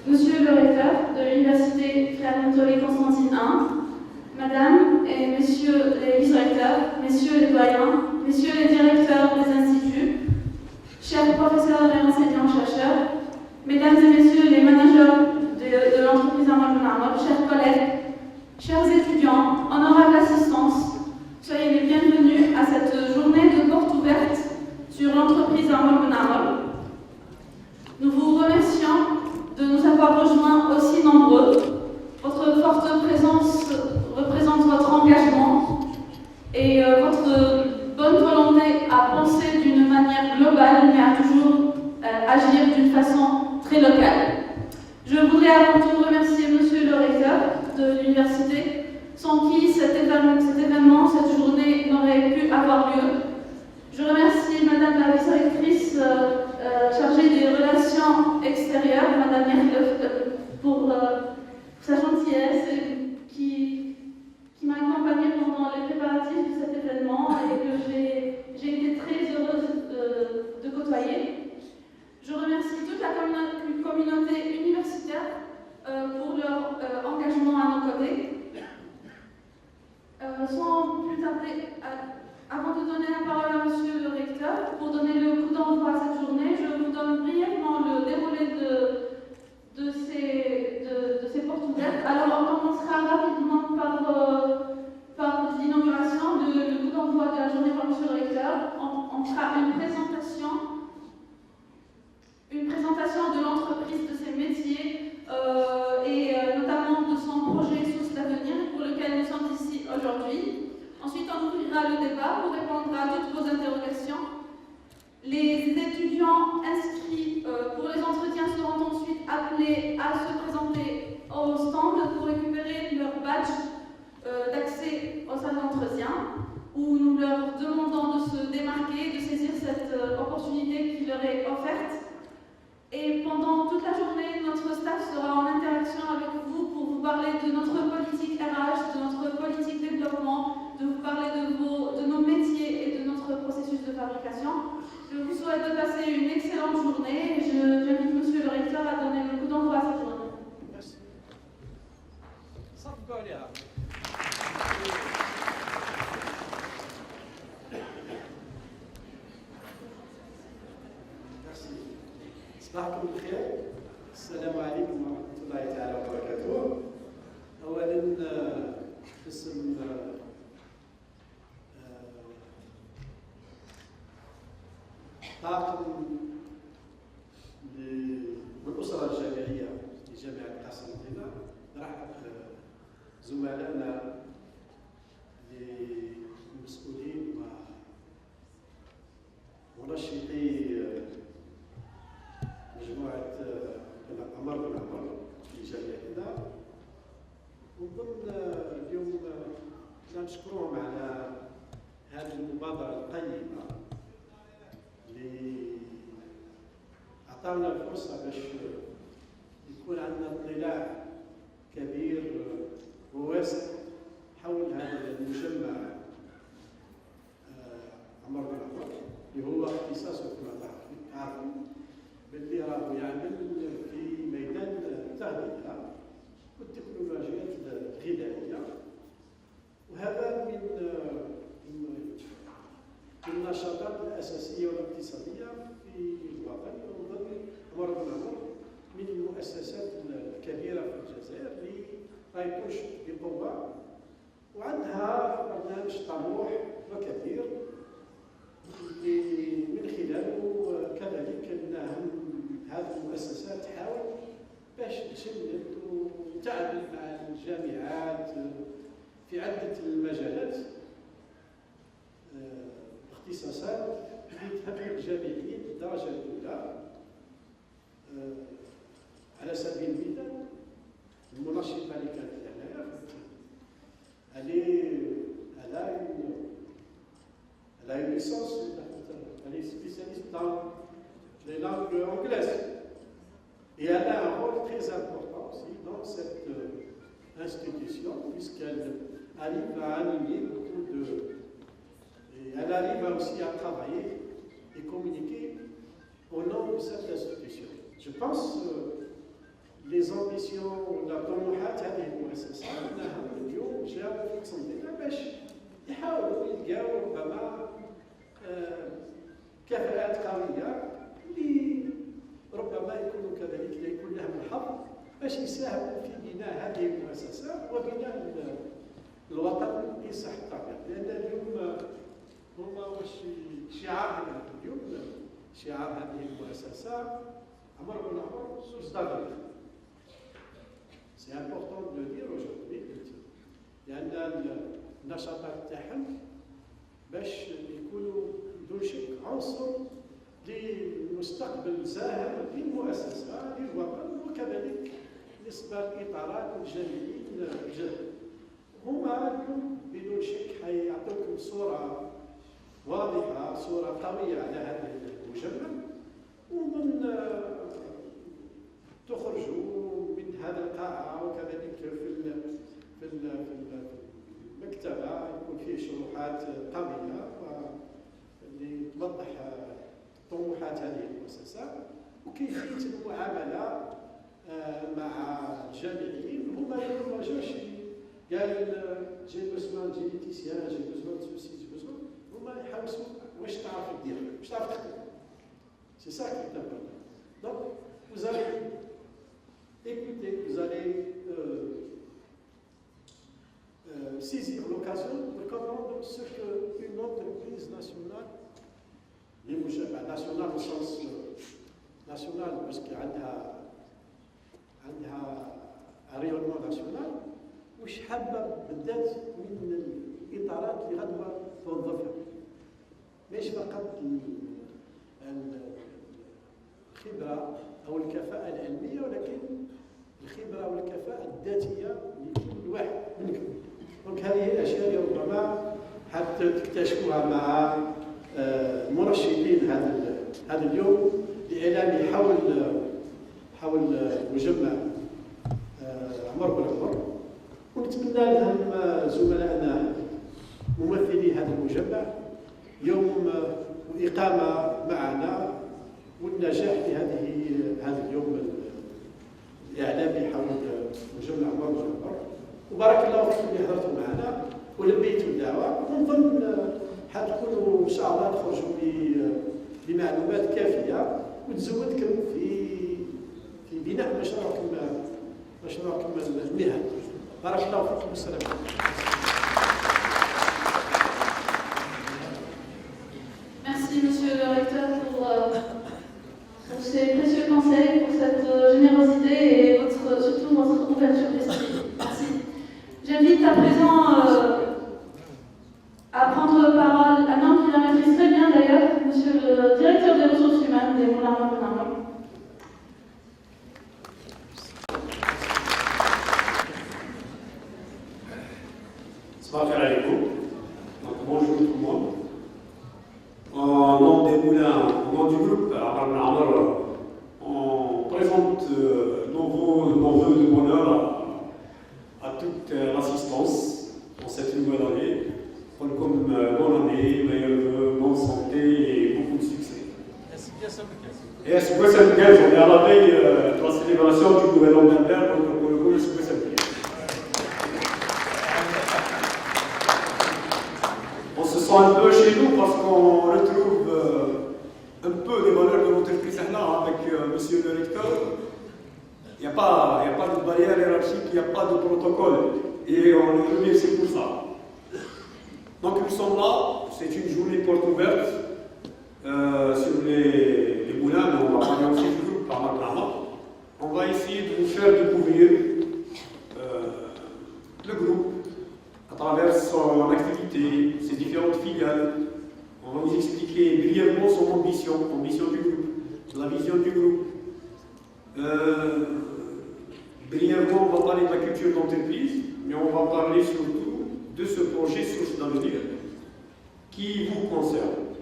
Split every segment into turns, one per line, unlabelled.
Monsieur le recteur de l'Université Clermont-Ferrand-Constantine I, Madame et Messieurs les vice-recteurs, Messieurs les doyens, Messieurs les directeurs des instituts, chers professeurs et enseignants-chercheurs, Mesdames et Messieurs les managers de l'entreprise Amol Ben Amol, chers collègues, chers étudiants, honorable assistance, soyez les bienvenus à cette journée de porte ouverte sur l'entreprise Amol Ben Amol. Nous vous remercions de nous avoir rejoints aussi nombreux. Votre forte présence représente votre engagement et votre bonne volonté à penser d'une manière globale, mais à toujours agir d'une façon très locale. Je voudrais avant tout remercier Monsieur le recteur de l'université, sans qui cet événement, cette journée n'aurait pu avoir lieu. Je remercie Madame la vice-rectrice chargée des relations extérieures, Madame Yerleuf, pour sa gentillesse qui m'a accompagnée pendant les préparatifs de cet événement et que j'ai été très heureuse de côtoyer. Je remercie toute la communauté universitaire pour leur engagement à nos côtés. Sans plus tarder, avant de donner la parole à Monsieur le recteur, pour donner le coup d'envoi à cette journée, je vous donne brièvement le déroulé de ces portes ouvertes. Alors, on commencera rapidement par l'inauguration, le coup d'envoi de la journée par Monsieur le recteur. On fera une présentation de l'entreprise, de ses métiers et notamment de son projet Sources d'avenir pour lequel nous sommes ici aujourd'hui. Ensuite, on ouvrira le débat pour répondre à toutes vos interrogations. Les étudiants inscrits pour les entretiens seront ensuite appelés à se présenter au stand pour récupérer leur badge d'accès au salle d'entretien, où nous leur demandons de se démarquer, de saisir cette opportunité qui leur est offerte. Et pendant toute la journée, notre staff sera en interaction avec vous pour vous parler de notre politique RH, de notre politique développement, de vous parler de nos métiers et de notre processus de fabrication. Je vous souhaite de passer une excellente journée et j'invite Monsieur le recteur à donner le coup d'envoi à cette journée.
Merci. صباحكم بخير. السلام عليكم ورحمة الله تعالى وبركاته. أولاً باسم طاقم والأسرة الجامعية لجامعة قسنطينة نرحب زملائنا المسؤولين ومنشطي مجموعة أمر بن عمر في جامعتنا. ونظن اليوم نشكرهم على هذه المبادرة القيمة اللي أعطانا الفرصة باش يكون عندنا اطلاع كبير وواسع حول هذا المجمع عمر بن عمر اللي هو اختصاصه كما تعرفون باللي راهو يعمل في ميدان التغذية يكونش بقوه وعندها برنامج طموح وكبير اللي من خلاله كذلك ان هذه المؤسسات تحاول باش تجند وتعمل مع الجامعات في عده المجالات اختصاصات لتهيئ الجامعيين بالدرجه الاولى. على سبيل المثال المنشطه اللي كانت هنايا elle a une licence, elle est spécialiste dans les langues anglaises. Et elle a un rôle très important aussi dans cette institution, puisqu'elle arrive à animer beaucoup de... Et elle arrive aussi à travailler et communiquer au nom de cette institution. Je pense les ambitions والطموحات هذه المؤسسة أنها اليوم جاءوا في تصميمها باش يحاولوا يلقاو ربما كفاءات قوية اللي ربما يكونوا كذلك يكون لهم الحظ باش يساهموا في بناء هذه المؤسسة وبناء الوطن بصح الطبيعة. لأن اليوم هما واش شعار اليوم شعار هذه المؤسسة عمر بن عمر صدق. C'est important de le dire aujourd'hui لأن النشاطات تاعهم باش يكونوا بدون شك عنصر للمستقبل زاهر للمؤسسة للوطن وكذلك بالنسبة للإطارات والجامعيين الجدد. هما اليوم بدون شك حيعطوكم صورة واضحة صورة قوية على هذا المجمع ومن تخرجوا من هذا القاعة وكذلك في المكتبة يكون فيه شروحات قوية اللي توضح طموحات هذه المؤسسة وكيفية المعاملة مع الجامعيين. هما اليوم ما جاوش قال جي بوزوان جي ليتيسيان جي بوزوان سوسي جي بوزوان هما يحاولوا واش تعرف دير واش تعرف تخدم. سي سا كي est important. Donc vous allez écouter, vous allez saisir l'occasion de comprendre ce qu'une entreprise nationale, nationale au sens national parce qu'il y a un rayonnement national وش حابه بالذات من الاطارات اللي غادي توظفها ماشي فقط الخبره او الكفاءه العلميه ولكن الخبره والكفاءه الذاتيه لكل واحد منكم. دونك هذه الاشياء اللي ربما حتى تكتشفوها مع مرشدين هذا اليوم الاعلامي حول مجمع عمر بن عمر. ونتمنى لهم زملائنا ممثلي هذا المجمع يوم الإقامة معنا والنجاح في هذا اليوم الإعلامي حول مجمع عمر بن عمر. وبارك الله فيكم اللي حضرتوا معنا ولبيتوا الدعوة. ونظن حتكونوا إن شاء الله تخرجوا بمعلومات كافية وتزودكم في بناء مشروعكم المهني. بارك الله فيكم والسلام عليكم.
Merci Monsieur le Recteur pour ces précieux conseils, pour cette générosité et surtout votre ouverture d'esprit. Merci. J'invite à présent à prendre parole un homme qui la maîtrise très bien d'ailleurs, Monsieur le Directeur des ressources humaines des Moulins Moulins.
Bonjour tout le monde. Au nom des moulins, au nom du groupe Amar, on présente nos vœux de bonheur à toute l'assistance dans cette nouvelle année. Comme bonne année, meilleurs vœux, bonne santé et beaucoup de succès. Et est-ce que c'est bien? On est à la veille de la célébration du nouvel an d'Albert, donc pour le coup, est-ce que c'est bien? On se sent un peu chez nous parce qu'on retrouve un peu les valeurs de l'entreprise avec monsieur le recteur. Il y a pas de barrière hiérarchique, il n'y a pas de protocole. Et on le remercie pour ça. Donc nous sommes là, c'est une journée porte ouverte sur les moulins, mais on va parler aussi du groupe par Marc. On va essayer de vous faire découvrir le groupe à travers son activité, ses différentes filiales. On va vous expliquer brièvement son ambition du groupe, la vision du groupe. Brièvement, on va parler de la culture d'entreprise, mais on va parler surtout de ce projet Source d'avenir qui vous concerne,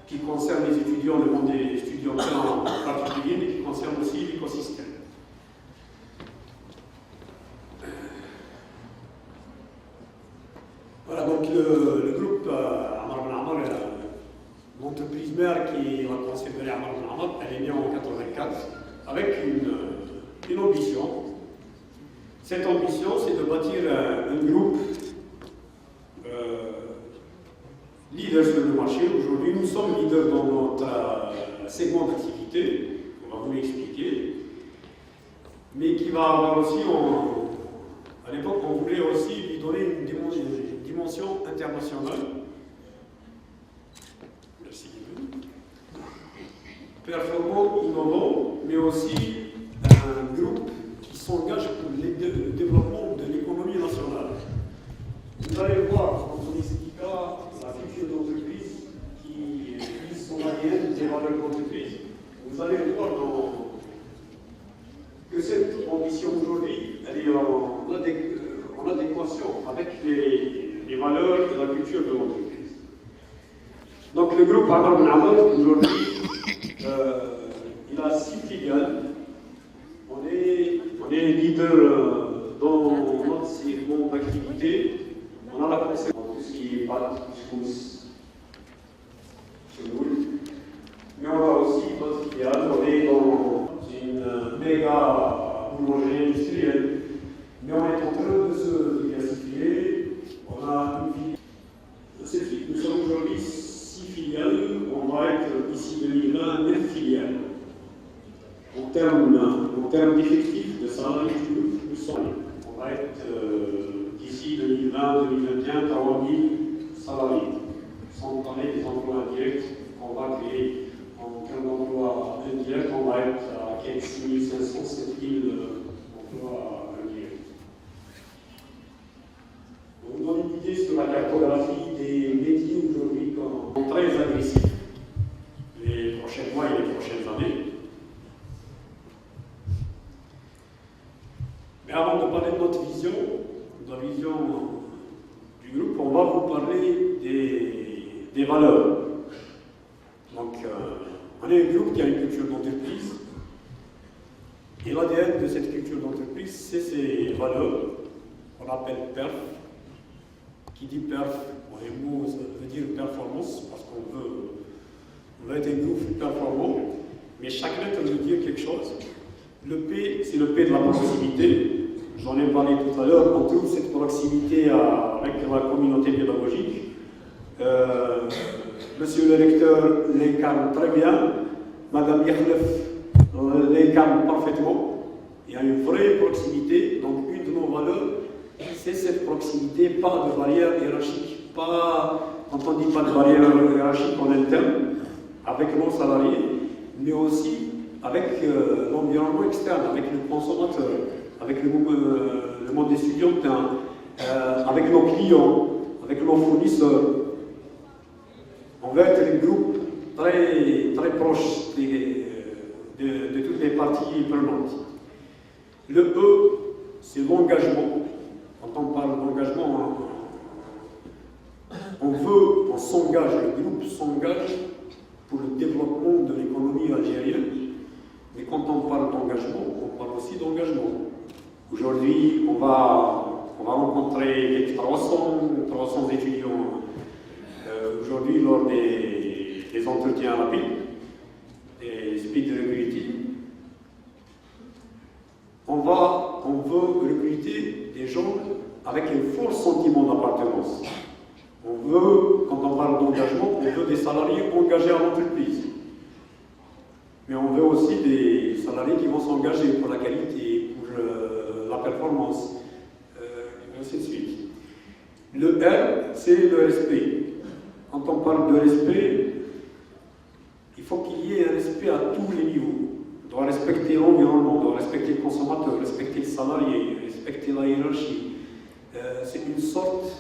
qui concerne les étudiants, le monde des étudiants en particulier, mais qui concerne aussi l'écosystème. Voilà, donc le groupe Amar Ben Amar, l'entreprise mère qui est la concessionnaire Amar Ben Amar, elle est née en 1984 avec une ambition. Cette ambition, c'est de bâtir un groupe leader sur le marché. Aujourd'hui, nous sommes leaders dans notre segment d'activité, on va vous l'expliquer, mais qui va avoir aussi, à l'époque, on voulait aussi lui donner une dimension internationale. Merci. Performant, innovant, mais aussi un groupe qui s'engage pour le développement de l'économie nationale. Vous allez voir, quand on expliquera la culture d'entreprise qui vise son ADN des valeurs d'entreprise, vous allez voir que cette ambition aujourd'hui, elle est en adéquation avec les valeurs de la culture de l'entreprise. Donc le groupe Amar Ben Amar, aujourd'hui, il a 6 filiales. On est leader dans notre segment d'activité. On a la conception, tout ce qui est pâtes, couscous, semoule. Mais on a aussi d'autres filiales. On est dans une méga boulangerie industrielle. Mais on est en train de se diversifier. On a une filiale. Nous sommes aujourd'hui 6 filiales. On va être d'ici 2020 9 filiales. En termes d'effectifs de salariés du groupe, nous sommes. On va être d'ici 2020-2021 40 000 salariés, sans parler des emplois indirects qu'on va créer. En termes d'emplois indirects, on va être à 6 500, 7 000 emplois indirects. On vous donne une idée sur la cartographie des métiers aujourd'hui qui sont très agressifs les prochains mois et les prochaines années. Mais avant de parler de notre vision, de la vision du groupe, on va vous parler des valeurs. Donc, on est un groupe qui a une culture d'entreprise. Et l'ADN de cette culture d'entreprise, c'est ces valeurs qu'on appelle PERF. Qui dit PERF, les mots, ça veut dire performance, parce qu'on veut être un groupe performant. Mais chaque lettre veut dire quelque chose. Le P, c'est le P de la proximité. J'en ai parlé tout à l'heure. On trouve cette proximité avec la communauté pédagogique. Monsieur le recteur l'incarne très bien. Madame Yakhlef l'incarne parfaitement. Il y a une vraie proximité. Donc, une de nos valeurs, c'est cette proximité, pas de barrière hiérarchique. Quand on dit pas de barrière hiérarchique en interne, avec nos salariés, mais aussi avec l'environnement externe, avec le consommateur, avec le monde étudiant, avec nos clients, avec nos fournisseurs. On va être un groupe très, très proche de toutes les parties prenantes. Le E, c'est l'engagement. Quand on parle d'engagement, on s'engage, le groupe s'engage pour le développement de l'économie algérienne. Mais quand on parle d'engagement, on parle aussi d'engagement. Aujourd'hui, on va rencontrer 300 étudiants aujourd'hui lors des entretiens rapides, des speed recruiting. On veut recruter des gens avec un fort sentiment d'appartenance. Quand on parle d'engagement, on veut des salariés engagés à l'entreprise. Mais on veut aussi des salariés qui vont s'engager pour la qualité, pour Le R, c'est le respect. Quand on parle de respect, il faut qu'il y ait un respect à tous les niveaux. On doit respecter l'environnement, on doit respecter le consommateur, respecter le salarié, respecter la hiérarchie. C'est une sorte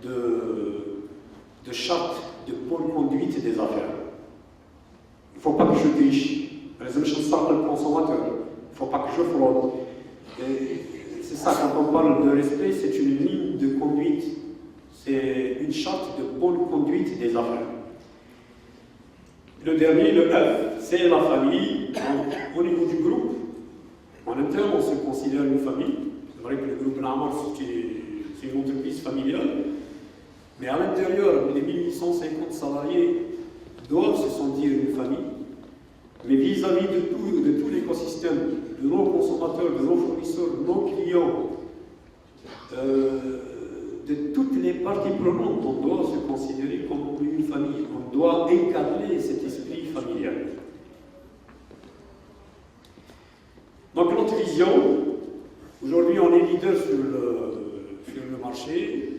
de charte de bonne conduite des affaires. Il ne faut pas que je triche. Par exemple, je sors le consommateur. Il ne faut pas que je fraude. C'est ça, quand on parle de respect, c'est une ligne de conduite. C'est une charte de bonne conduite des affaires. Le dernier, le F, c'est la famille. Donc, au niveau du groupe, en interne, on se considère une famille. C'est vrai que le groupe Namar, c'est une entreprise familiale. Mais à l'intérieur, les 1850 salariés doivent se sentir une famille. Mais vis-à-vis de tout l'écosystème, de nos consommateurs, de nos fournisseurs, de nos clients, de toutes les parties prenantes, on doit se considérer comme une famille. On doit incarner cet esprit familial. Donc notre vision, aujourd'hui on est leader sur le marché,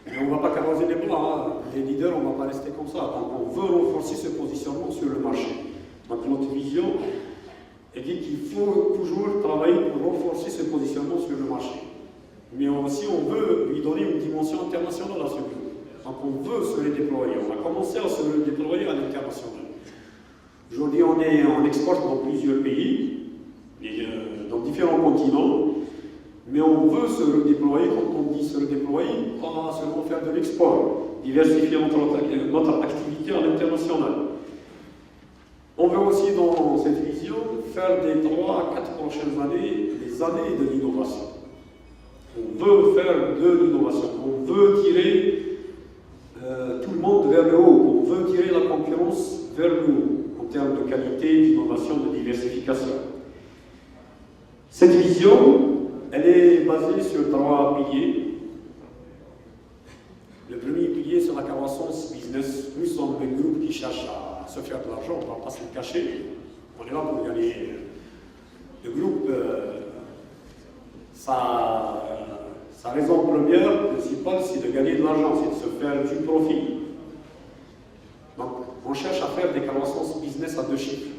mais on ne va pas carroser les bras. Hein. Les leaders, on ne va pas rester comme ça. Donc on veut renforcer ce positionnement sur le marché. Donc notre vision est dit qu'il faut toujours travailler pour renforcer ce positionnement sur le marché. Mais aussi on veut lui donner une dimension internationale à ce groupe. Donc on veut se le déployer. On a commencé à se le déployer à l'international. Aujourd'hui on exporte dans plusieurs pays, dans différents continents, mais on veut se redéployer. Quand on dit se redéployer, pas seulement faire de l'export, diversifier notre activité à l'international. On veut aussi dans cette vision faire des 3 à 4 prochaines années des années de l'innovation. On veut faire de l'innovation, on veut tirer tout le monde vers le haut, on veut tirer la concurrence vers le haut en termes de qualité, d'innovation, de diversification. Cette vision, elle est basée sur 3 piliers. Le premier pilier, c'est la croissance business. Nous sommes un groupe qui cherche à se faire de l'argent, on ne va pas se le cacher. On est là pour gagner. Le groupe, sa raison première, principale, c'est de gagner de l'argent, c'est de se faire du profit. Donc, on cherche à faire des croissances business à 2 chiffres.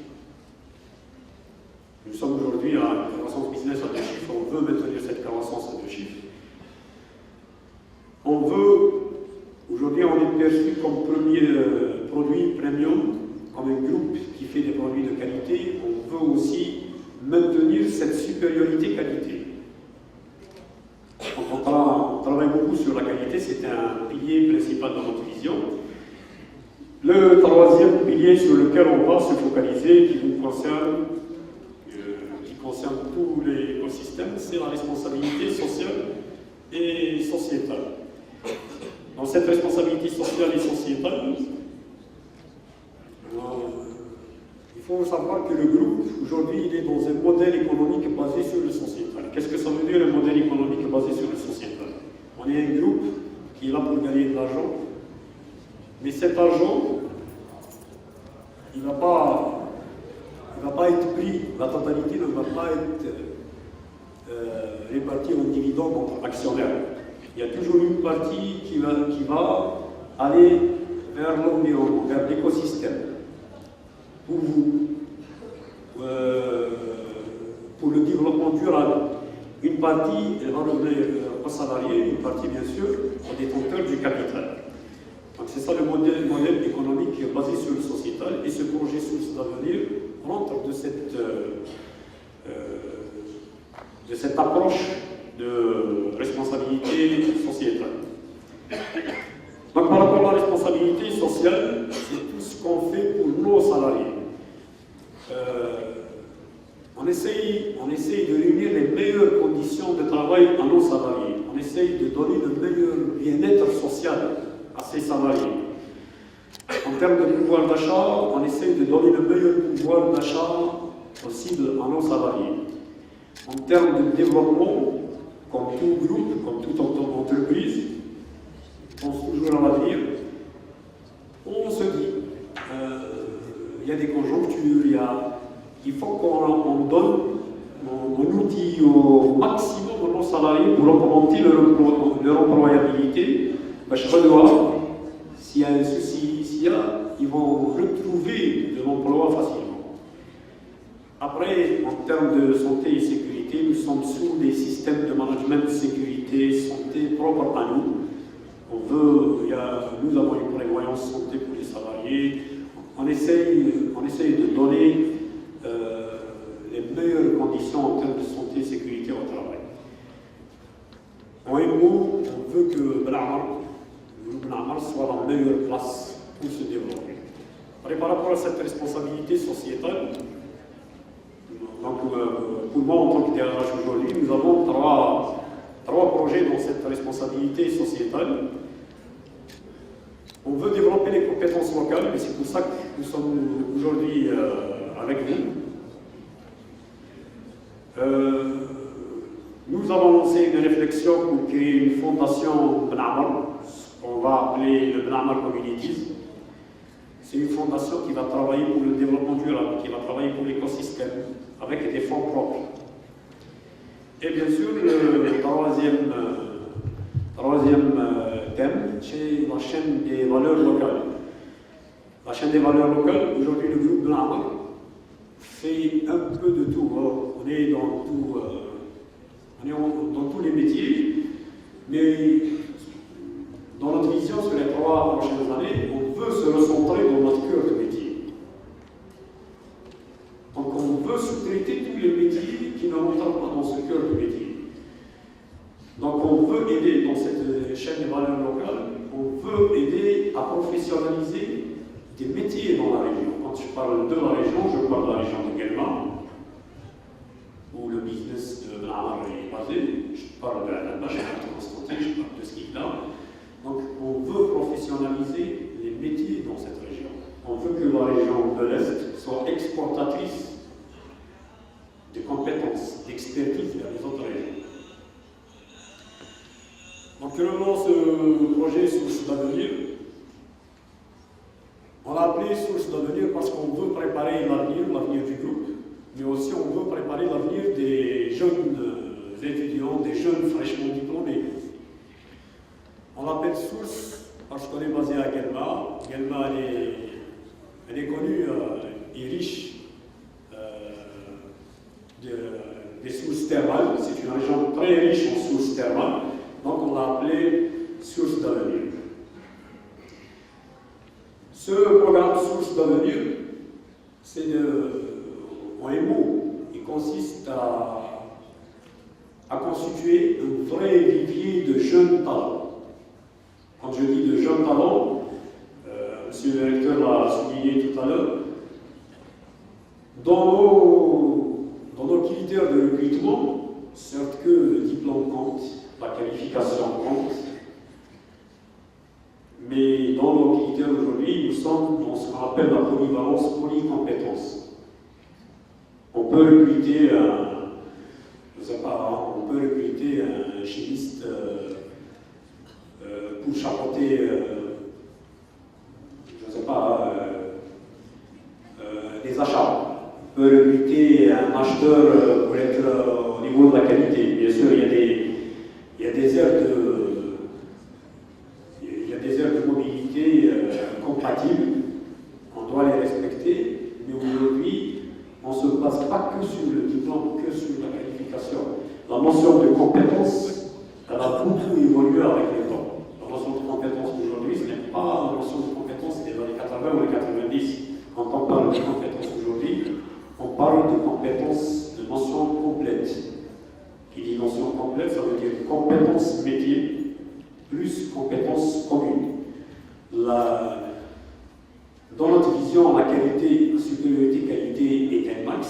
Nous sommes aujourd'hui à une croissance business à 2 chiffres, on veut maintenir cette croissance à 2 chiffres. On veut, aujourd'hui on est perçu comme premier produit premium, comme un groupe qui fait des produits de qualité. On veut aussi maintenir cette supériorité qualité. Donc on travaille beaucoup sur la qualité, c'est un pilier principal de notre vision. Le troisième pilier sur lequel on va se focaliser, qui concerne tout l'écosystème, c'est la responsabilité sociale et sociétale. Dans cette responsabilité sociale et sociétale, il faut savoir que le groupe, aujourd'hui, il est dans un modèle économique basé sur le sociétal. Qu'est-ce que ça veut dire, un modèle économique basé sur le sociétal? On est un groupe qui est là pour gagner de l'argent, mais cet argent, il ne va pas être pris, la totalité ne va pas être répartie en dividendes entre actionnaires. Il y a toujours une partie qui va aller vers l'environnement, vers l'écosystème. Pour vous, pour le développement durable. Une partie, elle va revenir aux salariés, une partie, bien sûr, aux détenteurs du capital. Donc c'est ça le modèle économique basé sur le sociétal, et ce projet Source d'avenir rentre de cette approche de responsabilité sociétale. Donc par rapport à la responsabilité sociale, c'est tout ce qu'on fait pour nos salariés. On essaye de réunir les meilleures conditions de travail à nos salariés. On essaye de donner le meilleur bien-être social à ces salariés. En termes de pouvoir d'achat, on essaye de donner le meilleur pouvoir d'achat possible à nos salariés. En termes de développement, comme tout groupe, comme toute entreprise, on pense toujours à l'avenir. On se dit, il y a des conjonctures, il faut qu'on donne on outille au maximum nos salariés pour augmenter leur employabilité. Je vais voir s'il y a un souci, ils vont retrouver de l'emploi facilement. Après, en termes de santé et sécurité, nous sommes sous des systèmes de management de sécurité, santé propres à nous. Nous avons une prévoyance santé pour les salariés. On essaye de donner les meilleures conditions en termes de santé et sécurité au travail. En un mot, on veut que Ben Amar soit la meilleure place pour se développer. Après, par rapport à cette responsabilité sociétale, donc, pour moi, en tant que DRH aujourd'hui, nous avons trois projets dans cette responsabilité sociétale. On veut développer les compétences locales, et c'est pour ça que nous sommes aujourd'hui avec vous. Nous avons lancé une réflexion pour créer une fondation Ben Amar, qu'on va appeler le Ben Amar Communities. C'est une fondation qui va travailler pour le développement durable, qui va travailler pour l'écosystème, avec des fonds propres. Et bien sûr, le troisième thème, c'est la chaîne des valeurs locales. La chaîne des valeurs locales, aujourd'hui, le groupe Ben Amar fait un peu de tout. On est dans tous les métiers, mais dans notre vision sur les 3 prochaines années, on veut se recentrer dans notre cœur de métier. Donc on veut sous-traiter tous les métiers qui ne rentrent pas dans ce cœur de métier. Donc on veut aider dans cette chaîne des valeurs locales, on veut aider à professionnaliser des métiers dans la région. Quand je parle de la région, je parle de la région de Guelma, où le business de Ben Amar est basé. Je parle de la Bâche, de Constantin, je parle de Skikla. Donc on veut professionnaliser les métiers dans cette région. On veut que la région de l'Est soit exportatrice de compétences, d'expertise vers les autres régions. Donc dans ce projet Source d'avenir, on l'a appelé Source d'avenir parce qu'on veut préparer l'avenir du groupe, mais aussi on veut préparer l'avenir des jeunes étudiants, des jeunes fraîchement diplômés. On l'appelle Source parce qu'on est basé à Guelma. Guelma, elle est connue et riche des sources thermales. C'est une région très riche en sources thermales. Donc on l'a appelé Source d'avenir. Ce programme Source d'avenir, c'est en un mot, il consiste à constituer un vrai vivier de jeunes talents. Quand je dis de jeunes talents, M. le directeur l'a souligné tout à l'heure, dans nos critères de recrutement, certes que le diplôme compte, la qualification compte, mais dans nos critères aujourd'hui, nous sommes dans ce qu'on appelle la polyvalence, polycompétence. On peut recruter un chimiste pour chapeauter, des achats. On peut recruter un acheteur pour être au niveau de la qualité. Bien sûr, il y a des aires de mobilité compatibles. On doit les respecter, mais aujourd'hui, on ne se base pas que sur le diplôme, que sur la qualification. La notion de compétence, elle a beaucoup évolué avec le temps. La notion de compétence d'aujourd'hui, ce n'est pas la notion de compétence des années 80 ou des 90. Quand on parle de compétence aujourd'hui, on parle de compétence, de notion complète. Qui dit notion complète, ça veut dire compétence métier plus compétence commune. Dans notre vision, la qualité, la supériorité qualité est un max.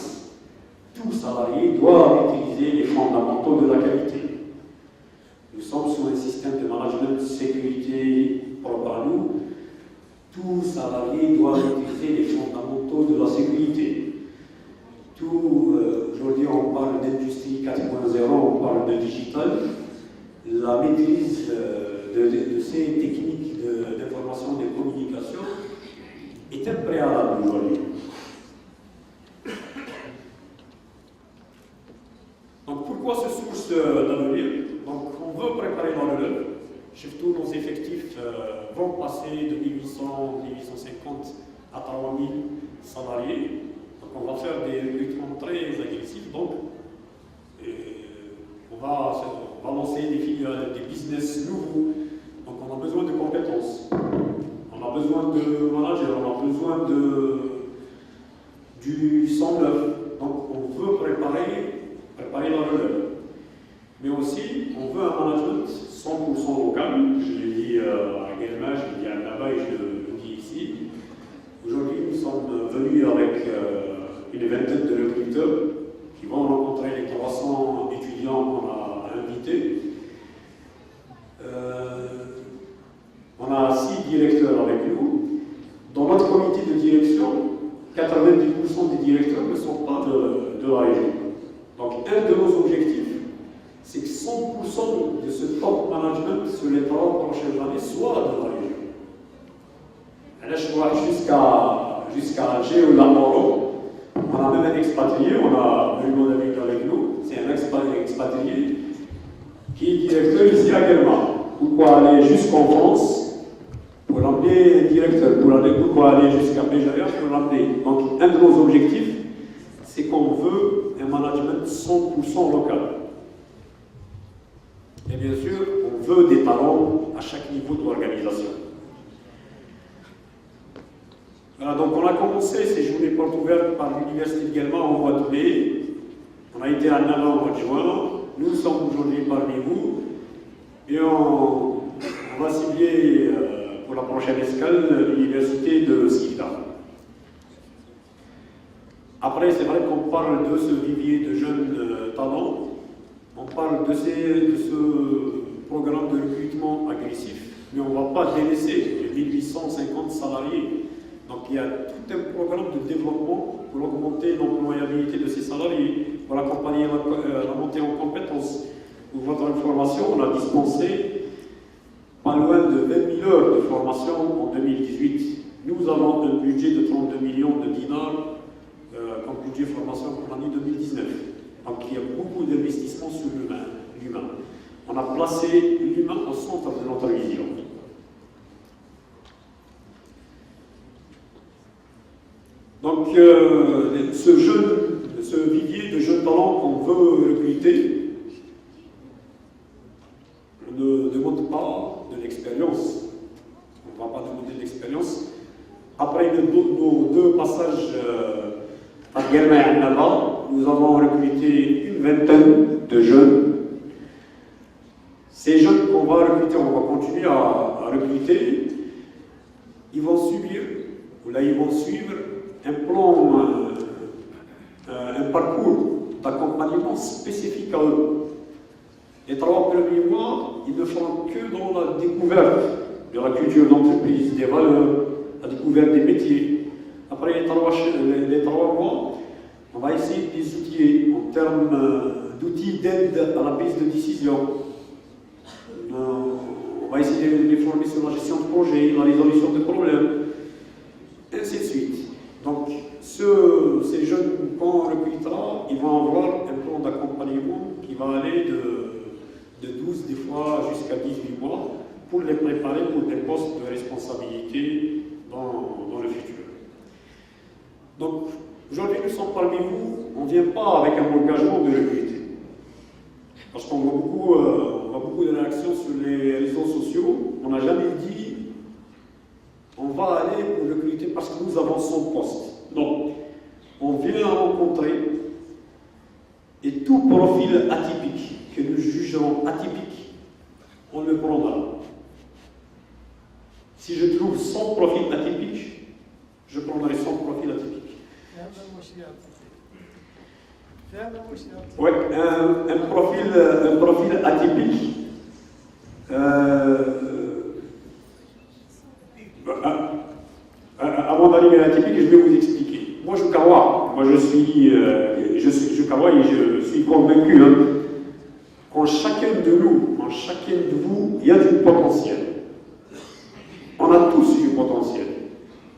Tout salarié doit utiliser les fondamentaux de la qualité. Nous sommes sous un système de management de sécurité propre à nous. Tout salarié doit utiliser les fondamentaux de la sécurité. Aujourd'hui, on parle d'industrie 4.0, on parle de digital. La maîtrise de ces techniques d'information et de communication est un préalable aujourd'hui. pourquoi ce source d'avenir? Donc, on veut préparer la relève. Surtout, nos effectifs vont passer de 1800, 1850 à 3000 salariés. Donc, on va faire des recrutements très agressifs. Donc, on va lancer des business nouveaux. Donc, on a besoin de compétences. On a besoin de managers. On a besoin du sang neuf. Donc, on veut préparer la relève. Mais aussi, on veut un management 100% local. Je l'ai dit à Guelma, je l'ai dit à Naba et je le dis ici. Aujourd'hui, nous sommes venus avec une vingtaine de recruteurs qui vont rencontrer les 300 étudiants qu'on a invités. On a 6 directeurs avec nous. Dans notre comité de direction, 90% des directeurs ne sont pas de la région. Donc, un de nos objectifs, c'est que 100% de ce top management sur les 30 prochaines années soit de la région. Et là, je vois jusqu'à Alger ou Lamoro, on a même un expatrié, on a Bruno David avec nous, c'est un expatrié qui est directeur ici à Guelma. Pourquoi aller jusqu'en France pour l'emmener directeur, pourquoi aller jusqu'à Béjaïa pour l'emmener. Donc, un de nos objectifs, c'est qu'on veut un management 100% local. Et bien sûr, on veut des talents à chaque niveau de l'organisation. Voilà, donc on a commencé ces journées portes ouvertes par l'Université de Guelma au mois de mai. On a été à Nala au mois de juin. Nous sommes aujourd'hui parmi vous. Et on va cibler pour la prochaine escale l'Université de Skikda. Après, c'est vrai qu'on parle de ce vivier de jeunes talents. On parle de ce programme de recrutement agressif, mais on ne va pas délaisser les 1850 salariés. Donc il y a tout un programme de développement pour augmenter l'employabilité de ces salariés, pour accompagner la montée en compétences. Pour votre information, on a dispensé pas loin de 20 000 heures de formation en 2018. Nous avons un budget de 32 millions de dinars comme budget formation pour l'année 2019. Donc il y a beaucoup d'investissements sur l'humain. On a placé l'humain au centre de notre vision. Donc ce vivier de jeunes talents qu'on veut recruter ne demande pas de l'expérience. On ne va pas demander de l'expérience. Après nos 2 passages à Guelma et à Naba, nous avons recruté une vingtaine de jeunes. Ces jeunes qu'on va recruter, on va continuer à recruter, ils vont suivre un plan, un parcours d'accompagnement spécifique à eux. Les 3 premiers mois, ils ne feront que dans la découverte de la culture d'entreprise, des valeurs, la découverte des métiers. Après les 3 mois, on va essayer de les outiller en termes d'outils d'aide à la prise de décision. On va essayer de les former sur la gestion de projet, la résolution de problèmes, et ainsi de suite. Donc, ces jeunes qu'on recrutera, ils vont avoir un plan d'accompagnement qui va aller de 12 des fois jusqu'à 18 mois pour les préparer pour des postes de responsabilité dans le futur. Donc, aujourd'hui, nous sommes parmi vous, on ne vient pas avec un engagement de recruter. Parce qu'on voit beaucoup de réactions sur les réseaux sociaux. On n'a jamais dit on va aller pour recruter parce que nous avons 100 postes. Non. On vient rencontrer et tout profil atypique que nous jugeons atypique, on le prendra. Si je trouve 100 profils atypiques, je prendrai 100 profils atypiques. Oui, un profil atypique. Avant d'arriver à l'atypique, je vais vous expliquer. Moi, je Kawa. Moi, je suis Kawa et je suis convaincu qu'en chacun de nous, en chacun de vous, il y a du potentiel. On a tous du potentiel.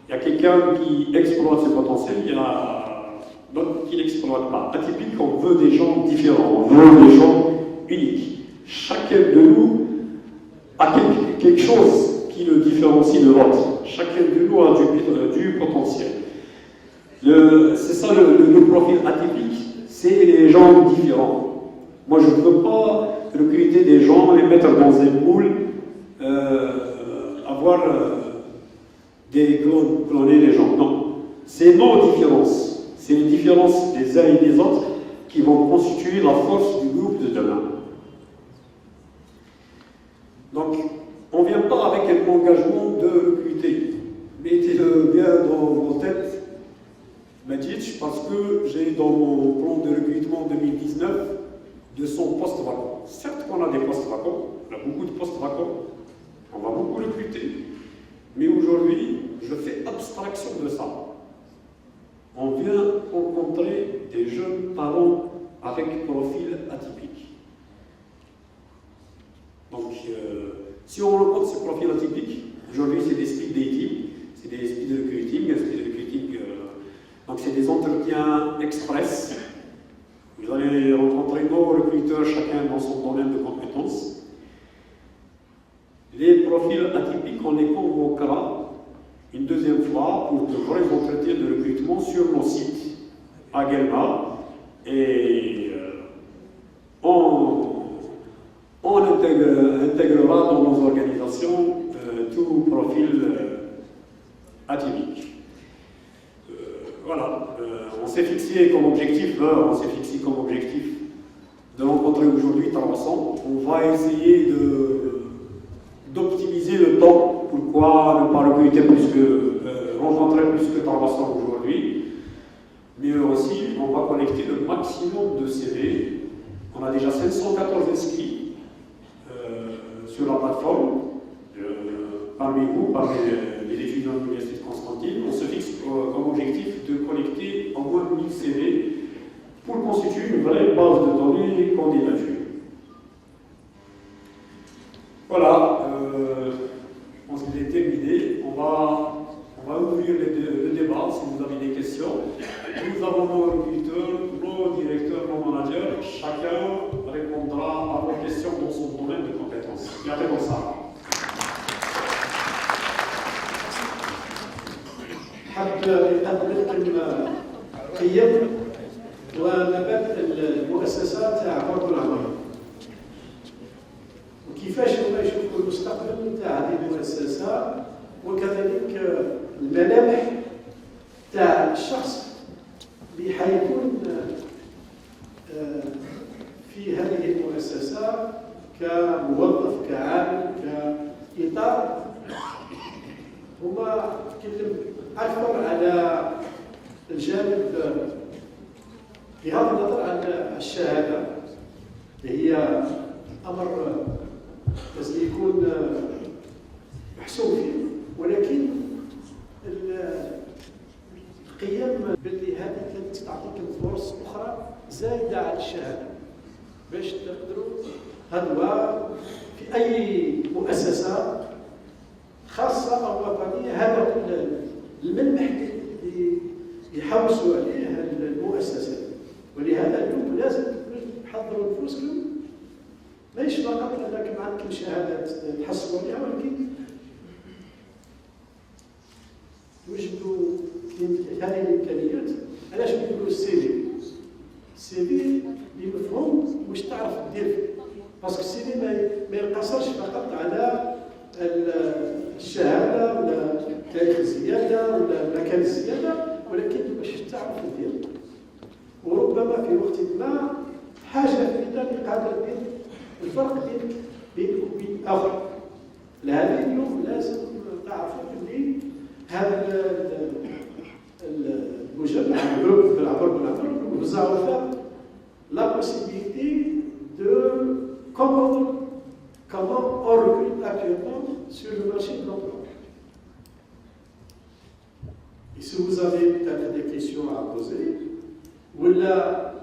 Il y a quelqu'un qui exploite ce potentiel, il y a donc qui n'exploite pas. Atypique, on veut des gens différents, on veut des gens uniques. Chacun de nous a quelque chose qui le différencie de l'autre. Chacun de nous a du potentiel. C'est ça le profil atypique, c'est les gens différents. Moi, je ne veux pas recruter des gens, les mettre dans un moule, avoir des clones, cloner les gens. Non, c'est nos différences. C'est les différences des uns et des autres qui vont constituer la force du groupe de demain. Donc, on ne vient pas avec un engagement de recruter. Mettez-le bien dans vos têtes, Madjid, parce que j'ai dans mon plan de recrutement 2019 200 postes vacants. Certes qu'on a des postes vacants, on a beaucoup de postes vacants, on va beaucoup recruter. Mais aujourd'hui, je fais abstraction de ça. On vient rencontrer des jeunes parents avec profil atypique. Donc, si on rencontre ces profils atypiques, aujourd'hui c'est des speed dating, c'est des speed recruiting, donc c'est des entretiens express. Vous allez rencontrer nos recruteurs, chacun dans son domaine de compétences. Les profils atypiques, on les convoquera une deuxième fois pour de vrais entretiens de recrutement sur nos sites à Guelma et on intégrera dans nos organisations tout profil atypique. Voilà, on s'est fixé comme objectif de rencontrer aujourd'hui 300. On va essayer d'optimiser le temps. Pourquoi ne pas recruter rencontrer plus que 300 aujourd'hui? Mais aussi, on va collecter le maximum de CV. On a déjà 514 inscrits sur la plateforme. Parmi vous, parmi les étudiants de l'Université de Constantine, on se fixe comme objectif de collecter au moins 1000 CV pour constituer une vraie base de données candidature. Voilà, je pense qu'il est terminé. On va ouvrir le débat si vous avez des questions. Nous avons nos recruteurs, nos directeurs, nos managers. Chacun répondra à vos questions dans son domaine de compétences. Regardez comme ça.
حاب يقدم لكم قيم ومبادئ المؤسسه تاع برج العمر وكيفاش هما يشوفوا المستقبل تاع هذه المؤسسه وكذلك الملامح تاع الشخص اللي حيكون في هذه المؤسسه كموظف كعامل كإطار. هما يتكلم اكثر على الجانب بغض النظر عن الشهاده اللي هي امر لازم يكون محسوب فيه، ولكن القيم باللي هذه تعطيك فرص اخرى زايده على الشهاده باش تقدروا هذا في اي مؤسسه خاصه او وطنيه. هذا هو الملمح اللي يحوسوا عليه المؤسسات، ولهذا اليوم لازم تحضروا نفوسكم ماهيش فقط انك ما عندكم شهادات تحصلوا عليها، ولكن توجدوا هذه الامكانيات. علاش نقولوا السي في بمفهوم واش تعرف دير فيه، باسكو السي في ما يقتصرش فقط على الشهاده ولا تاريخ الزياده ولا مكان الزياده، ولكن باش تعرف دير. وربما في وقت ما حاجه فريده اللي قادر دير الفرق بينك وبين اخر. لهذا اليوم لازم تعرفوا بلي هذا المجمع الجروب بالعبر vous a offert la possibilité de comment on recrute actuellement sur le marché de l'emploi. Et si vous avez peut-être des questions à poser, ou là,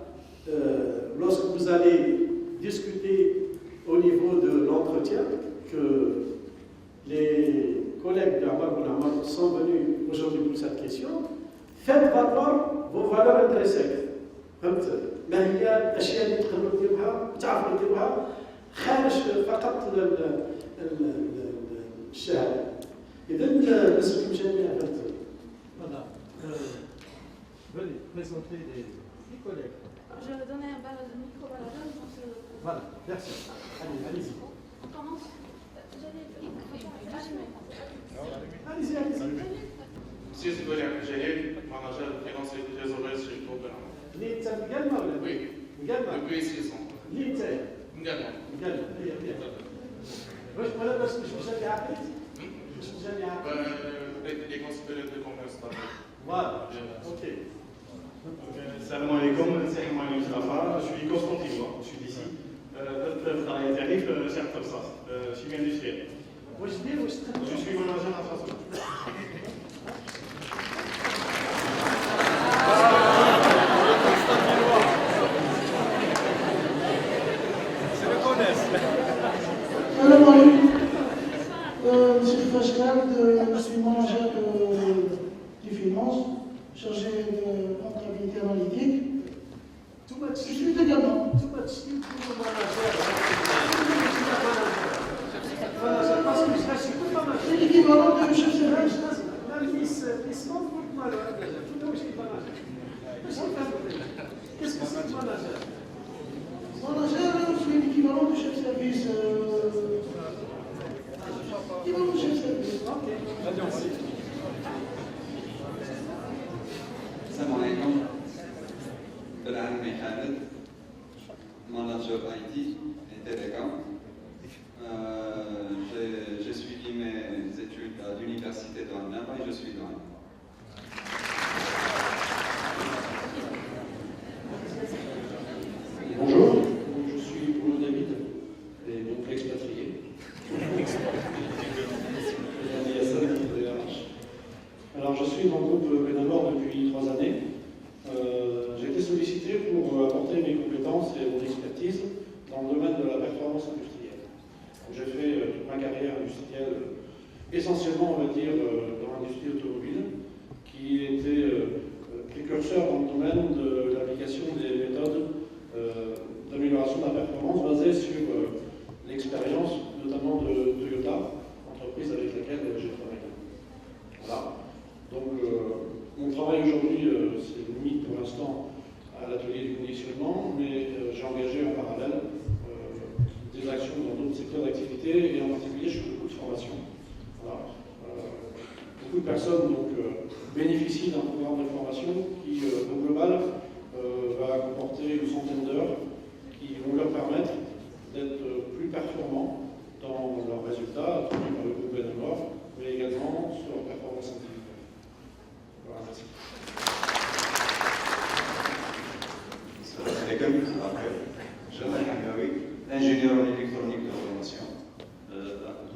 lorsque vous allez discuter au niveau de l'entretien, que les collègues d'Amar sont venus aujourd'hui pour cette question, faites valoir فو فالور انتريسيك فهمت ما هي الاشياء اللي تقدروا ديروها تعرفوا ديروها خارج فقط الشهاده. اذا بالنسبه للجميع فهمت.
Voilà. Venez présenter les collègues.
Je vais donner un micro à la dame.
Voilà, merci. Allez-y.
On commence.
Allez-y, allez-y.
Monsieur Siboliak Jalil, manager financier de trésorerie chez Coopéra.
اللي انت مقلمه ولا؟
Oui,
مقلمه.
depuis 6 ans.
اللي انت
Également.
مقلمه. هي. ولا بس مش مجمع عقلي؟ مش مجمع عقلي.
Les considérés de commerce d'abord.
Voilà. Ok.
Salam alaikum, c'est Hamani Mustafa, je suis constantinois, je suis d'ici. Je تعريف شركة الرصاص، شيمياء اندستريال.
واش دير واش تخدم؟
Je suis manager infrastructure.
Salam alaikum. Monsieur Fashkald, je suis manager des finances, chargé de comptabilité analytique. Je suis également. C'est l'équivalent de chef service.
Qu'est-ce que c'est que manager?
Manager, c'est l'équivalent de chef service. Équivalent de chef service.
Salam alaikum. Belhan Khaled, manager IT et Télécom. J'ai suivi mes études à l'université de Annaba et je suis douane.
Bonjour, je suis Bruno David, et donc l'expatrié. Alors je suis dans le groupe Benamor depuis 3 années. J'ai été sollicité pour apporter mes compétences et mon expertise dans le domaine de la performance industrielle. J'ai fait toute ma carrière industrielle, essentiellement on va dire dans l'industrie automobile, qui était précurseur dans le domaine de l'application des méthodes d'amélioration de la performance basée sur l'expérience notamment de Toyota, entreprise avec laquelle j'ai travaillé. Voilà. Donc mon travail aujourd'hui c'est limite pour l'instant à l'atelier du conditionnement, mais j'ai engagé en parallèle des actions dans d'autres secteurs d'activité et en particulier je fais beaucoup de formation. Voilà. Beaucoup de personnes donc, bénéficient d'un programme de formation qui au global va comporter une centaine d'heures qui vont leur permettre d'être plus performants dans leurs résultats, attendus par le groupe Benamor, mais également sur leur performance individuelle. Voilà, merci.
Salam alaikum. Jamal Hamdawi, ingénieur en électronique de formation à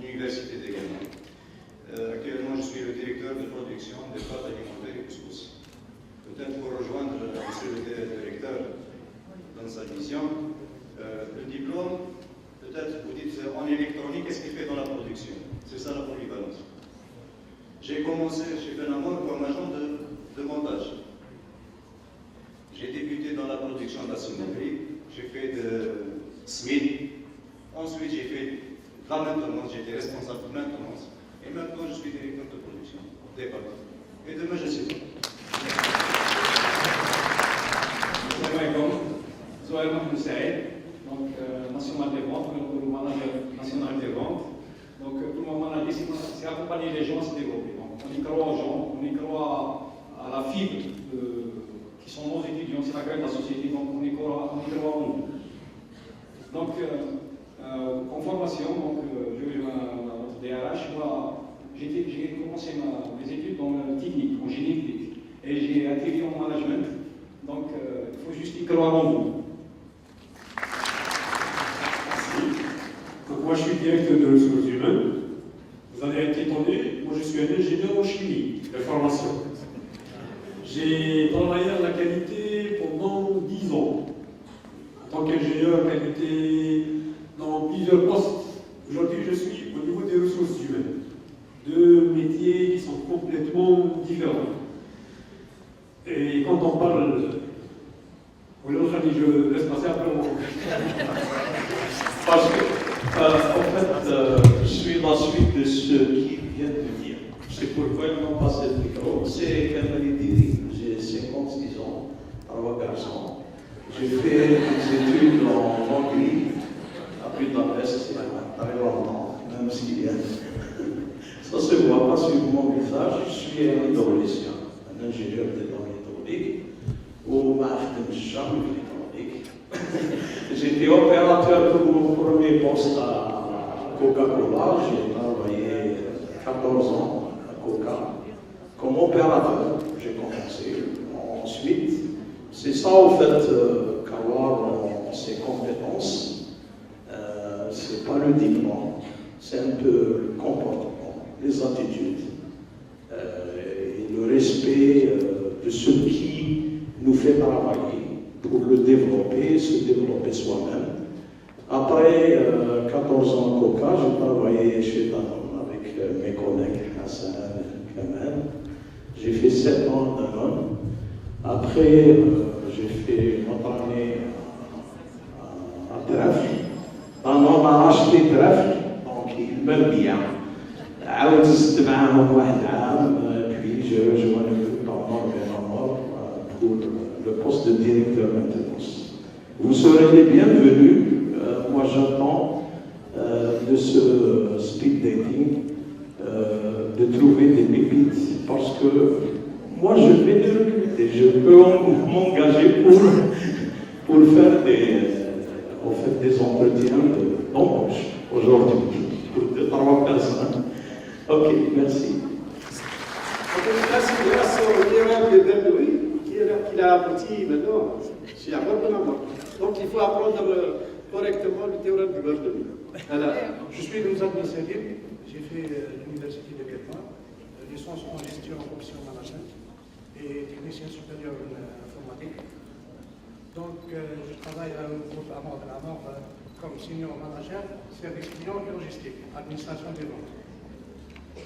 l'université de Ghana. Actuellement, je suis le directeur de production des pâtes alimentaires et couscous. Peut-être pour rejoindre monsieur le directeur dans sa mission, le diplôme, peut-être vous dites en électronique, qu'est-ce qu'il fait dans la production? C'est ça la polyvalence. J'ai commencé chez Benamor comme agent de montage. J'ai débuté dans la production d'assemblerie, j'ai fait de SMID, ensuite j'ai fait de la maintenance, j'étais responsable de maintenance, et maintenant je suis directeur de production des pâtes. Et demain je suis.
Salam alaikum. Zohair Mahmoud Saïd, donc national des ventes, le manager national des ventes. Donc pour moi, manager, c'est accompagner les gens à se développer. Donc on y croit aux gens, on y croit à la fibre qui sont nos étudiants, c'est la grève de la société, donc on y croit en nous. Donc en formation, donc, je vais notre DRH, moi j'ai commencé mes études dans la technique, en génie technique, et j'ai atterri en management. Donc, il faut juste y croire en vous.
Merci. Donc, moi, je suis directeur de ressources humaines. Vous allez être étonné, moi, je suis un ingénieur en chimie de formation. J'ai travaillé à la qualité pendant 10 ans. En tant qu'ingénieur qualité dans plusieurs postes. Aujourd'hui, je suis au niveau des ressources humaines. Deux métiers qui sont complètement différents. Et quand on parle. Oui, l'autre ami, je laisse passer après mon.
Parce que, en fait, je suis la suite de ce qui vient de dire. C'est pourquoi ils m'ont passé le micro. C'est Kamali Diri, j'ai 56 ans, 3 garçons. J'ai fait des études en Hongrie, à Budapest, il y a très longtemps, même si ça ne se voit pas sur mon visage. Je suis un hydraulicien, un ingénieur de hydraulique, au Martin Cham hydraulique. J'étais opérateur pour mon premier poste à Coca-Cola. J'ai travaillé 14 ans à Coca. Comme opérateur, j'ai commencé. Ensuite, c'est ça au fait qu'avoir ses compétences, c'est pas le diplôme, c'est un peu le comportement, les attitudes et le respect de ce qui nous fait travailler pour le développer, se développer soi-même. Après 14 ans à Coca, j'ai travaillé chez Danone avec mes collègues Hassan et Kamel. J'ai fait 7 ans à Danone. Après, j'ai fait notre année à Trèfle. Danone m'a acheté Trèfle, donc il m'aime bien. Puis j'ai rejoint le groupe Danone pour le poste de directeur maintenance. Vous serez les bienvenus. Moi, j'attends de ce speed dating de trouver des pépites parce que moi, je vais les recruter. Je peux m'engager pour faire des entretiens d'embauche aujourd'hui pour 2-3 personnes. Ok, merci.
Grâce au théorème de Bernoulli, qu'il a abouti maintenant, c'est un bon moment. Donc il faut apprendre correctement le théorème de Bernoulli.
Je suis Louzad Nissalim, j'ai fait l'université de Guelma, licence en gestion option management et technicien supérieur en informatique. Donc je travaille au groupe Amor de la Mort comme senior manager, service client et logistique, administration des ventes.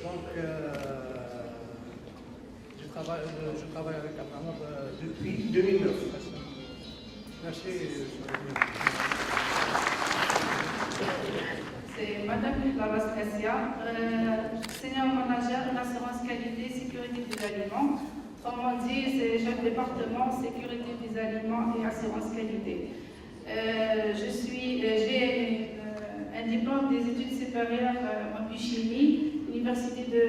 Donc je travaille avec Amor depuis 2009. Merci.
C'est Madame Lara Scasia, senior manager en assurance qualité, sécurité des aliments. Autrement dit, c'est chef département sécurité des aliments et assurance qualité. J'ai un diplôme des études supérieures en biochimie, Université de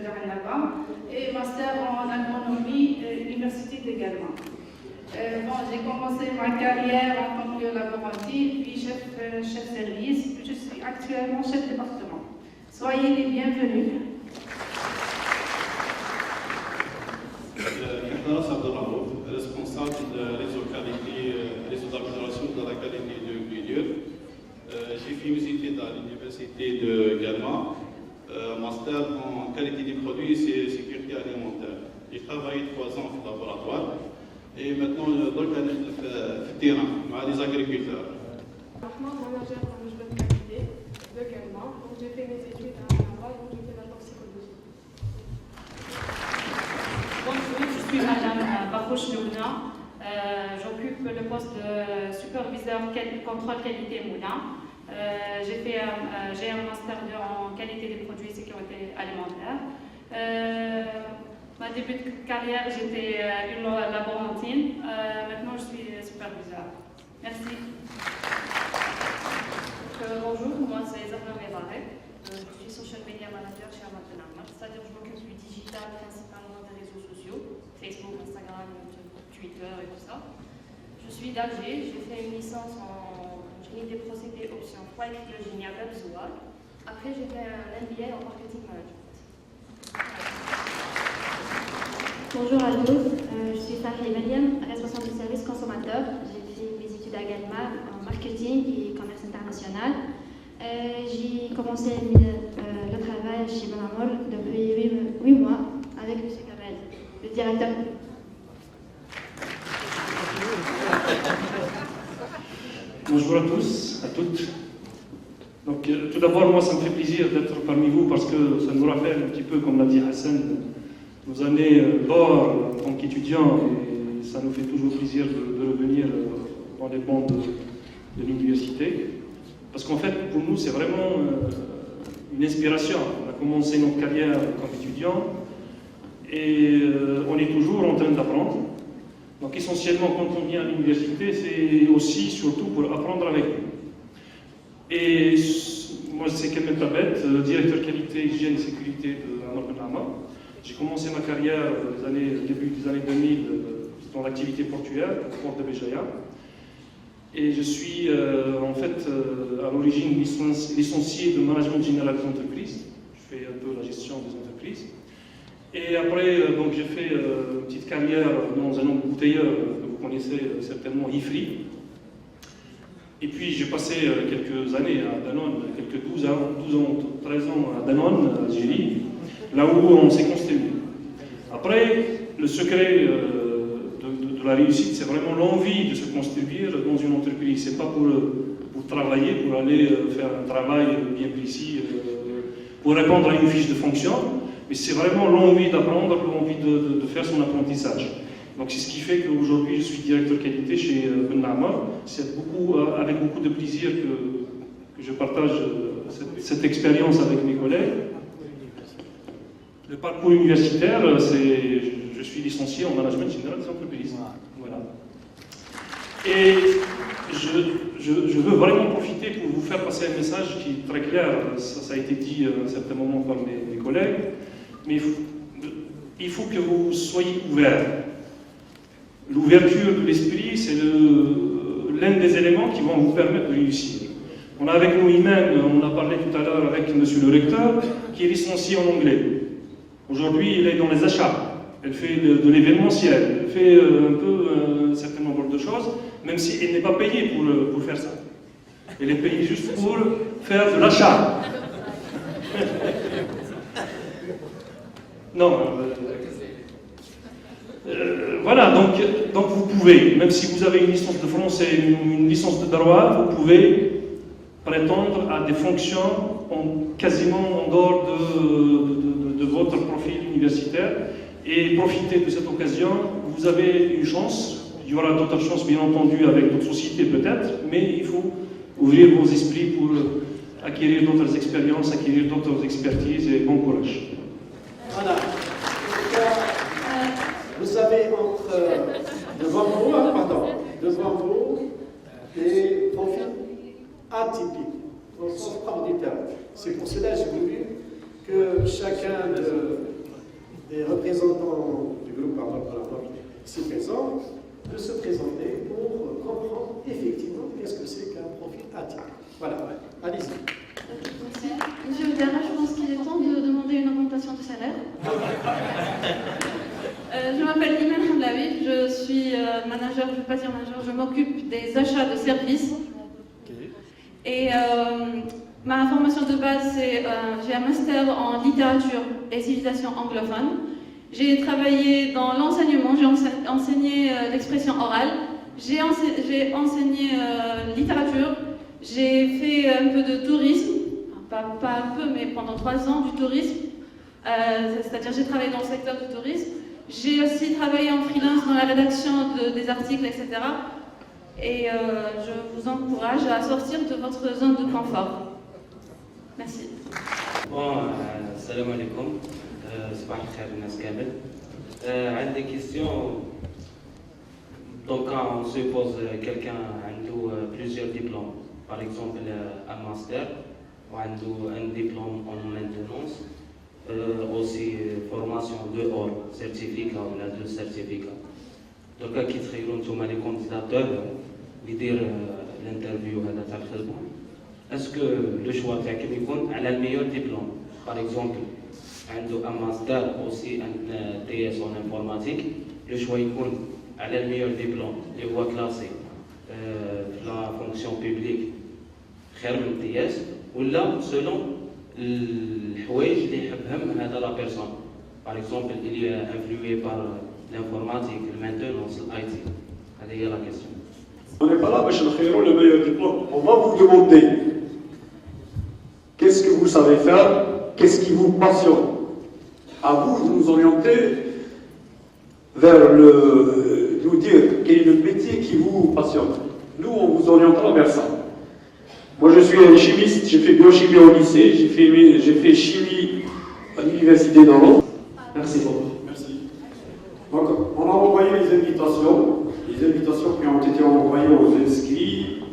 Ranaba, et master en agronomie, Université également. J'ai commencé ma carrière en tant que laborantine, puis chef service. Je suis actuellement chef département. Soyez les bienvenus.
Mehdas Abdelraouf, responsable de réseau d'amélioration de la qualité de l'ingénieur. J'ai fait mes études à l'université de Galma, master en qualité des produits et sécurité alimentaire. J'ai travaillé 3 ans au laboratoire. Et maintenant, dans le terrain, avec les agriculteurs.
Manager en management de qualité de Galma. Donc j'ai fait mes études à Rabat, donc j'ai fait la toxicologie.
Bonjour, je suis Madame Barouche Nouna. J'occupe le poste de superviseur contrôle qualité moulin. J'ai un master en qualité des produits et sécurité alimentaire. Ma début de carrière, j'étais une laborantine. Maintenant, je suis superviseur. Merci.
Bonjour, moi c'est Zahra Mebarek. Je suis social media manager chez Amatenama, c'est-à-dire je m'occupe du digital principalement des réseaux sociaux, Facebook, Instagram, Twitter et tout ça. Je suis d'Alger, j'ai fait une licence en génie des procédés option 3 avec le génie à Webzoal. Après, j'ai fait un MBA en marketing management.
Bonjour à tous, je suis Farid Maliam, responsable du service consommateur. J'ai fait mes études à Galma en marketing et commerce international. J'ai commencé le travail chez Banamol depuis 8 mois avec M. Kamel, le directeur.
Bonjour à tous, à toutes. Donc, tout d'abord, moi, ça me fait plaisir d'être parmi vous parce que ça nous rappelle un petit peu, comme l'a dit Hassan, nos années d'or en tant qu'étudiant. Et ça nous fait toujours plaisir de revenir dans les bancs de l'université. Parce qu'en fait, pour nous, c'est vraiment une inspiration. On a commencé notre carrière comme étudiant et on est toujours en train d'apprendre. Donc essentiellement, quand on vient à l'université, c'est aussi surtout pour apprendre avec vous. Et moi, c'est Kamel Tabet, directeur qualité, hygiène et sécurité de Amar Ben Nama. J'ai commencé ma carrière début des années 2000 dans l'activité portuaire, au port de Béjaïa. Et je suis en fait à l'origine licencié de management général des entreprises. Je fais un peu la gestion des entreprises. Et après, donc, j'ai fait une petite carrière dans un embouteilleur que vous connaissez certainement, IFRI. Et puis j'ai passé quelques années à Danone, quelques 12 ans, 13 ans à Danone, à Algérie, là où on s'est construit. Après, le secret de la réussite, c'est vraiment l'envie de se construire dans une entreprise. C'est pas pour travailler, pour aller faire un travail bien précis, pour répondre à une fiche de fonction, mais c'est vraiment l'envie d'apprendre, l'envie de faire son apprentissage. Donc c'est ce qui fait qu'aujourd'hui je suis directeur qualité chez Ben Nama. C'est avec beaucoup de plaisir que je partage cette expérience avec mes collègues. Le parcours universitaire, je suis licencié en management général des entreprises. Voilà. Et je veux vraiment profiter pour vous faire passer un message qui est très clair. Ça a été dit à un certain moment par mes collègues. Mais il faut que vous soyez ouverts. L'ouverture de l'esprit, c'est l'un des éléments qui vont vous permettre de réussir. On a avec nous Iman, on a parlé tout à l'heure avec monsieur le recteur, qui est licencié en anglais. Aujourd'hui, il est dans les achats, elle fait de l'événementiel, elle fait un peu un certain nombre de choses, même si elle n'est pas payée pour faire ça. Elle est payée juste pour faire de l'achat. Non. Voilà, donc vous pouvez, même si vous avez une licence de français, une licence de droit, vous pouvez prétendre à des fonctions quasiment en dehors de votre profil universitaire et profiter de cette occasion. Vous avez une chance, il y aura d'autres chances bien entendu avec d'autres sociétés peut-être, mais il faut ouvrir vos esprits pour acquérir d'autres expériences, acquérir d'autres expertises et bon courage.
Voilà. Vous avez devant vous des profils atypiques, au sens propre du terme. C'est pour cela que j'ai voulu que chacun des représentants du groupe ici présent de se présenter pour comprendre effectivement qu'est-ce que c'est qu'un profil atypique. Voilà, allez-y.
Merci. Monsieur le DRH, je pense qu'il est temps de demander une augmentation de salaire. Je m'appelle Iman Hamlaoui, je suis manager, je ne veux pas dire manager, je m'occupe des achats de services. Et ma formation de base, c'est j'ai un master en littérature et civilisation anglophone. J'ai travaillé dans l'enseignement, j'ai enseigné l'expression orale, j'ai enseigné littérature, j'ai fait un peu de tourisme, pas un peu, mais pendant 3 ans du tourisme, c'est-à-dire j'ai travaillé dans le secteur du tourisme. J'ai aussi travaillé en freelance dans la rédaction des articles, etc. Et je vous encourage à sortir de votre zone de confort. Merci.
Bon, salam alaikum. صباح الخير الناس كامل. عندي question. Donc quand on suppose quelqu'un a plusieurs diplômes, par exemple un master ou un diplôme en maintenance, aussi formation dehors, certificat ou 2 certificats. Donc كي تخيلوا نتوما les candidateurs يدير l'interview هذا تاع الخدمة. Est-ce que le choix تاعكم يكون على الميور diplôme, par exemple عنده un master aussi un TS en informatique, le choix يكون على الميور diplôme اللي هو كلاسي في la fonction publique خير من TS ولا selon الحوايج اللي يحبهم هذا la personne. Par exemple, il est influé par l'informatique, le maintenance, l'IT. هذه هي la question.
On n'est pas là pour chercher le meilleur diplôme. On va vous demander qu'est-ce que vous savez faire, qu'est-ce qui vous passionne. À vous de nous orienter vers nous dire quel est le métier qui vous passionne. Nous, on vous orientera vers ça. Moi, je suis un chimiste, j'ai fait biochimie au lycée, j'ai fait chimie à l'université d'Orlando. Merci beaucoup.
Merci.
Donc, on a envoyé les invitations qui ont été envoyées aux inscrits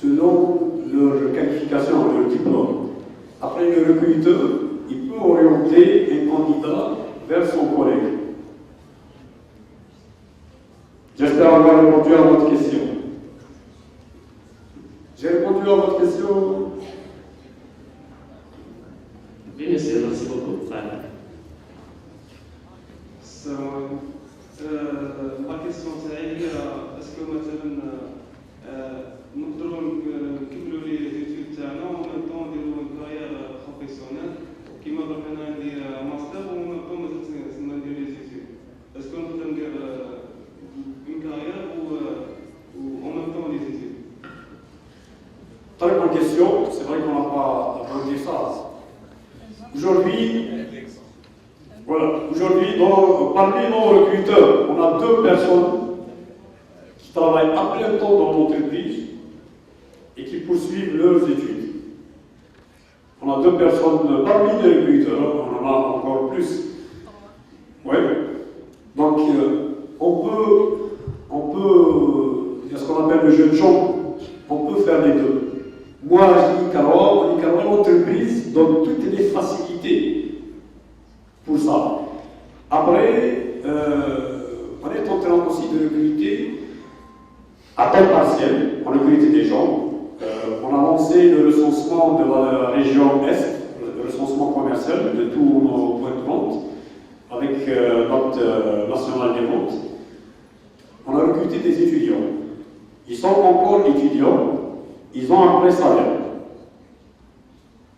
selon leur qualification, leur diplôme. Après, le recruteur, il peut orienter un candidat vers son collègue. J'espère avoir répondu à votre question. J'ai répondu à votre question.
Oui, monsieur, merci beaucoup.
Ma question c'est est-ce que مثلا نقدروا نكملوا لي زيتود تاعنا ومن طون نديروا كارير بروفيسيونيل كيما درك انا عندي ماستر ومن طون مازلت ندير لي زيتود اسكو نقدر ندير une carrière ou en même temps les études?
Très bonne question, c'est vrai qu'on n'a pas abordé ça. Aujourd'hui, parmi nos recruteurs, on a 2 personnes qui travaillent à plein temps dans l'entreprise et qui poursuivent leurs études. On a 2 personnes parmi les recruteurs, on en a encore plus. Ouais. Donc, on peut, il y a ce qu'on appelle le jeune champ, on peut faire les deux. Moi, je dis qu'à l'entreprise donne toutes les facilités pour ça. Après, on est en train aussi de recruter à temps partiel, on recrute des gens. On a lancé le recensement de la région Est, le recensement commercial de tous nos points de vente, avec notre national des ventes. On a recruté des étudiants. Ils sont encore étudiants, ils ont un vrai salaire.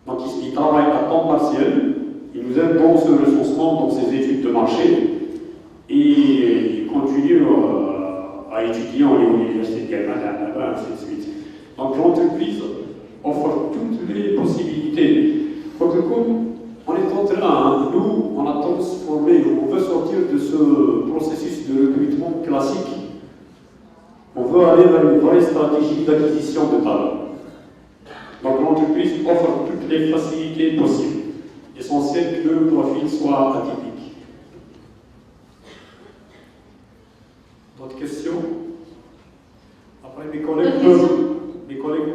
Donc ils travaillent à temps partiel, ils nous aident dans ce recensement, dans ces études de marché, et ils continuent à étudier en l'université de Galma, ainsi de suite. Donc l'entreprise offre toutes les possibilités. Donc comme on est en train, nous, on a transformé, on veut sortir de ce processus de recrutement classique. On veut aller vers une vraie stratégie d'acquisition de talent. Donc l'entreprise offre toutes les facilités possibles. Essentiel que le profil soit atypique. D'autres questions? Après, mes collègues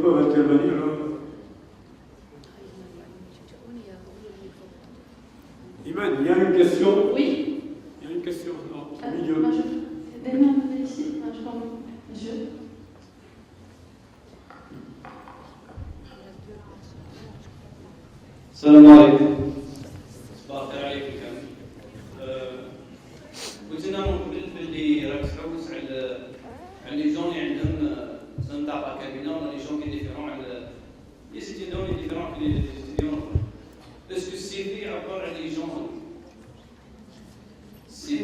peuvent intervenir. Iman, il y a une question?
Oui.
Il y a une question au milieu.
السلام عليكم. صباح الخير عليكم كامل. قلت لنا من قبل باللي راك تحوس على لي جون اللي عندهم صندوق كابينه ولا لي جون كي ديفيرون على لي ستيديون اللي ديفيرون في لي ستيديون اخرى. اسكو السي في عبر على لي جون سي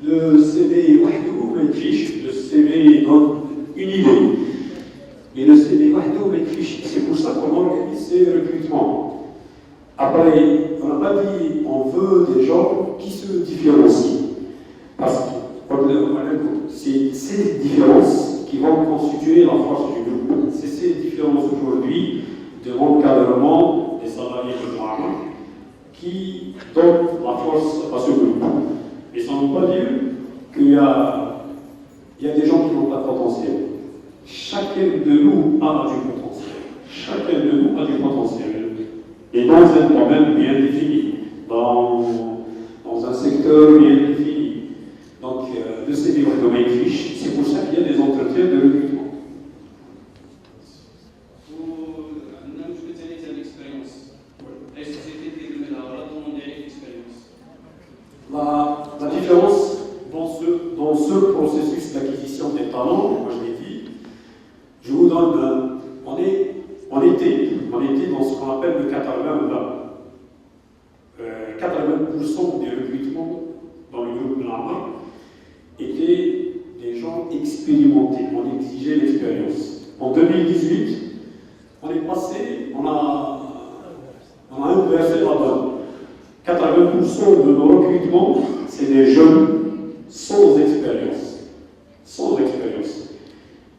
Le CV وحده ما يكفيش, le CV donne une idée. Et le CV wahdo ma yakfish. C'est pour ça qu'on organise ces recrutements. Après, on n'a pas dit on veut des gens qui se différencient. Parce que c'est ces différences qui vont constituer la force du groupe. C'est ces différences aujourd'hui de l'encadrement des salariés de Mohamed qui donnent la force à ce groupe. Et ça ne veut pas dire qu'il y a des gens qui n'ont pas de potentiel. Chacun de nous a du potentiel. Chacun de nous a du potentiel. Et dans un domaine bien défini, dans un secteur bien défini. Donc, le CV de domaine fiche, c'est pour ça qu'il y a des entretiens de recrutement. La différence dans ce processus d'acquisition des talents, moi je l'ai dit, je vous donne, on était dans ce qu'on appelle le 80-20. 80% des recrutements dans le groupe Lama étaient des gens expérimentés, on exigeait l'expérience. En 2018, on est passé, on a inversé la donne. 80% de nos recrutements, c'est des jeunes, sans expérience. Sans expérience.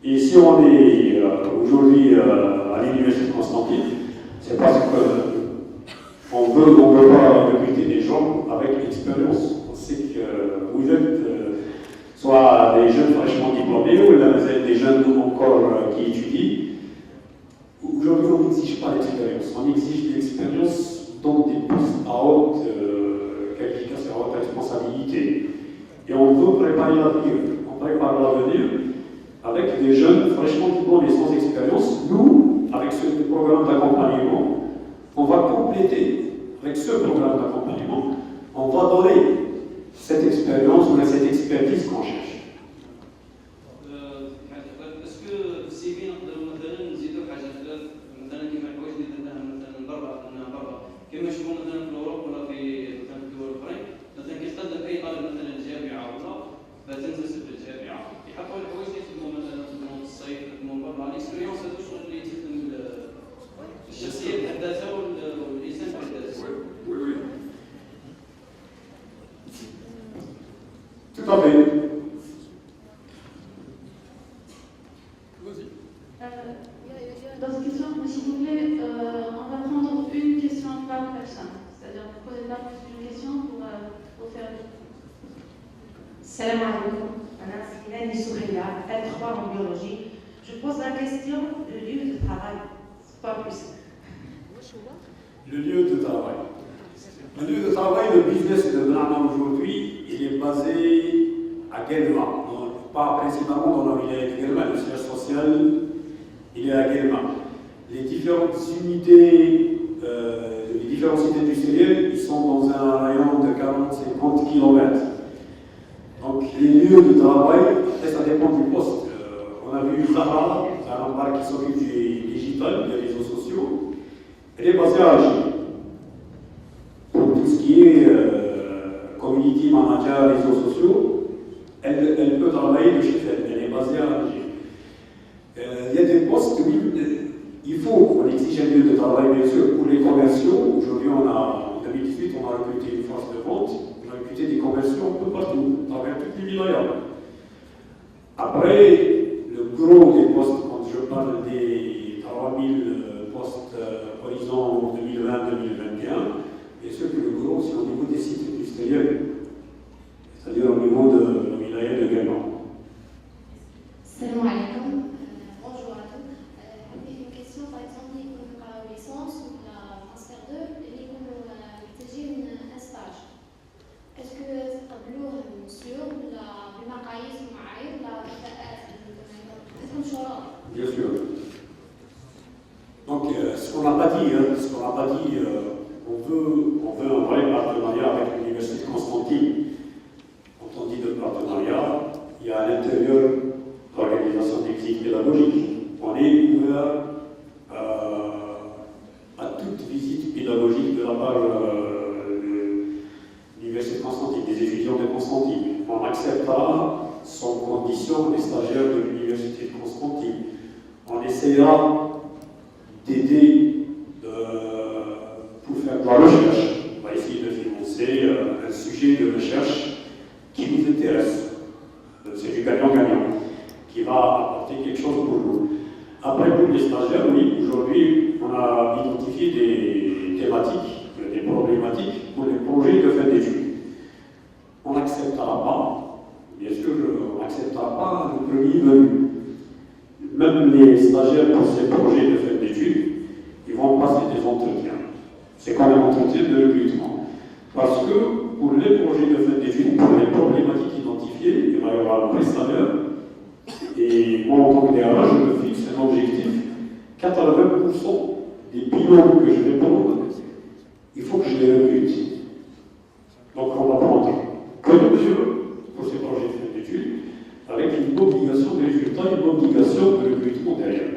Et si on est aujourd'hui à l'Université de Constantine, c'est parce qu'on ne veut pas recruter des gens avec l'expérience. On sait que vous êtes soit des jeunes fraîchement diplômés ou des jeunes encore qui étudient. Aujourd'hui, on n'exige pas l'expérience. On exige de l'expérience dans des postes à haute qualification, à haute responsabilité. Et on veut préparer l'avenir. On prépare l'avenir avec des jeunes fraîchement diplômés sans expérience. Nous, avec ce programme d'accompagnement, on va compléter, avec ce programme d'accompagnement, on va donner cette expérience ou cette expertise qu'on cherche.
Est-ce que c'est bien مثلا نزيدوا حاجات مثلا كيما الحوايج اللي درناها مثلا برا كما نشوفوا مثلا في اوروبا ولا في مثلا في الدول الاخرين مثلا كيتقدم اي طالب مثلا الجامعه ولا تنتسب للجامعه يحطوا الحوايج اللي يخدموا مثلا يخدموا في الصيف يخدموا برا الاكسبيريونس هذا الشغل اللي تخدم الشخصيه بحد ذاتها والانسان بحد ذاته.
Tout à fait.
Dans cette question, s'il vous plaît, on va prendre une question par personne. C'est-à-dire, ne posez pas plus d'une question pour faire.
Salam alaikum. Anna Silani Souhila, L3 en biologie. Je pose la question du lieu de travail. C'est pas plus.
Le lieu de travail. Le lieu de travail, le business de Drama aujourd'hui, il est basé à Guelma. Pas principalement dans la wilaya de Guelma, le siège social, il est à Guelma. Les différentes unités industrielles, ils sont dans un rayon de 40-50 km. Donc les lieux de travail, après ça dépend du poste. On a vu Zahra, Zahra qui s'occupe du digital, des réseaux sociaux. Elle est basée à Alger. Pour tout ce qui est community manager, réseaux sociaux, elle peut travailler de chez elle. Elle est basée à Alger. Il y a des postes où il faut qu'on exige un lieu de travail, bien sûr, pour les commerciaux. Aujourd'hui, en 2018, on a recruté une force de vente, on a recruté des commerciaux un peu partout, à travers toutes les vilayas. Après, le gros des postes, quand je parle des 3000 postes horizon 2020-2021, bien sûr que le gros, c'est au niveau des sites industriels, c'est-à-dire au niveau de la wilaya de Guelma.
Salam alaikum. Bonjour à tous. Une question, par exemple, la licence ou la master 2, il s'agit d'un stage. Est-ce que تقبلوه sur بمقاييس ومعايير لا كفاءات تكون شروط؟
Bien sûr. Donc, ce qu'on n'a pas dit, on veut un vrai partenariat avec l'Université de Constantine. Quand on dit de partenariat, il y a à l'intérieur l'organisation technique pédagogique. On est ouvert à toute visite pédagogique de la part de l'Université de Constantine, des étudiants de Constantine. On acceptera sans condition les stagiaires de l'Université de Constantine. On essayera d'aider pour faire de la recherche. On va essayer de financer un sujet de recherche qui nous intéresse. C'est du gagnant-gagnant, qui va apporter quelque chose pour nous. Après, pour les stagiaires, oui, aujourd'hui, on a identifié des thématiques, des problématiques pour les projets de fin d'études. On n'acceptera pas, bien sûr, on n'acceptera pas le premier venu. Même les stagiaires pour ces projets de fin d'études, ils vont passer des entretiens. C'est comme un entretien de recrutement. Parce que pour les projets de fin d'études, pour les problématiques identifiées, il va y avoir un vrai salaire. Et moi, en tant que DRH, je me fixe un objectif. 80% des bilans que je vais prendre, il faut que je les recrute. Donc on va prendre que des mesures pour ces projets de fin d'études, avec une obligation de résultat, une obligation de recrutement derrière.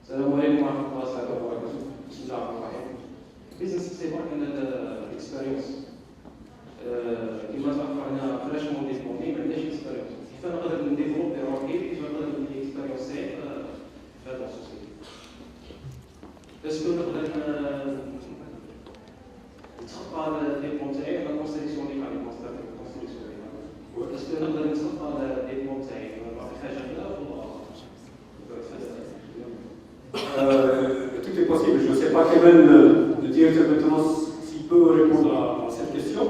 السلام عليكم ورحمة الله وبركاته. بسم الله الرحمن الرحيم. بيزنس سي بون ان الاكسبيريونس كيما تعرفنا فراشمون ديفلوبي ما عندناش اكسبيريونس. كيف نقدر نديفلوبي روحي كيف نقدر ندير اكسبيريونس في هذا السوسيتي. بس
نقدر نتخطى الديبلوم تاعي انا كونستيتيسيون اللي غادي ماستر في الكونستيتيسيون باسكو نقدر نتخطى الديبلوم تاعي حاجه خلاف
Tout est possible. Je ne sais pas Kevin, le directeur maintenant, s'il peut répondre à cette question.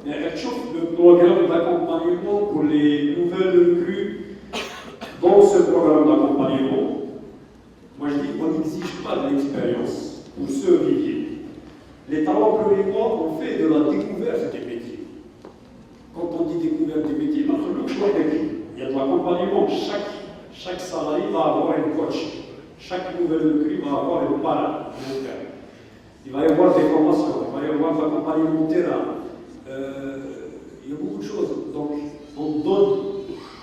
Mais le programme d'accompagnement pour les nouvelles recrues dans ce programme d'accompagnement, moi je dis qu'on n'exige pas de l'expérience pour ce vivier. Les talents premiers mois, on fait de la découverte des métiers. Quand on dit découverte des métiers, notre choix d'équipe, il y a de l'accompagnement. Chaque salarié va avoir un coach. Chaque nouvelle recrue va avoir un parrain. Il va y avoir des formations, il va y avoir de l'accompagnement terrain. Il y a beaucoup de choses. Donc, on donne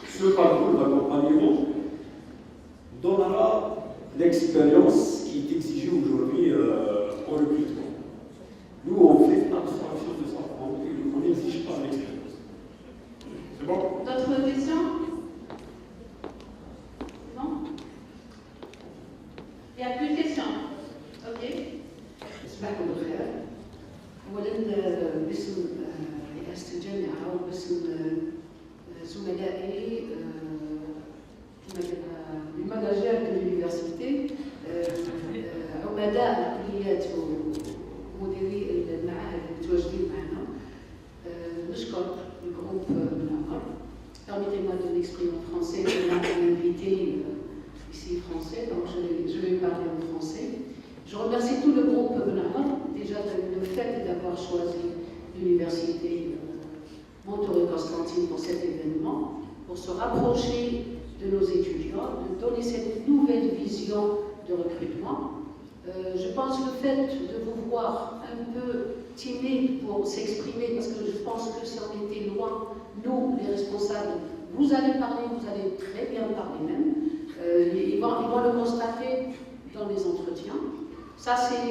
ce parcours d'accompagnement, donnera l'expérience qui est exigée aujourd'hui au recrutement. Nous, on fait abstraction de ça. On n'exige pas l'expérience. C'est bon?
D'autres questions? Non? Il n'y a plus de questions. Ok.
صباحكم بخير. أولاً باسم رئاسة الجامعة وباسم زملائي الماناجير de l'université عمداء الكليات ومديري المعاهد المتواجدين معنا نشكر الجروب بنعمر. Permettez-moi de m'exprimer en français. On a un invité ici français, donc je vais parler en français. Je remercie tout le groupe Benamar, déjà le fait d'avoir choisi l'université Montoré-Constantine pour cet événement, pour se rapprocher de nos étudiants, de donner cette nouvelle vision de recrutement. Je pense le fait de vous voir un peu timide pour s'exprimer, parce que je pense que si on était loin, nous, les responsables, vous allez parler, vous allez très bien parler même. Ils vont le constater dans les entretiens. Ça, c'est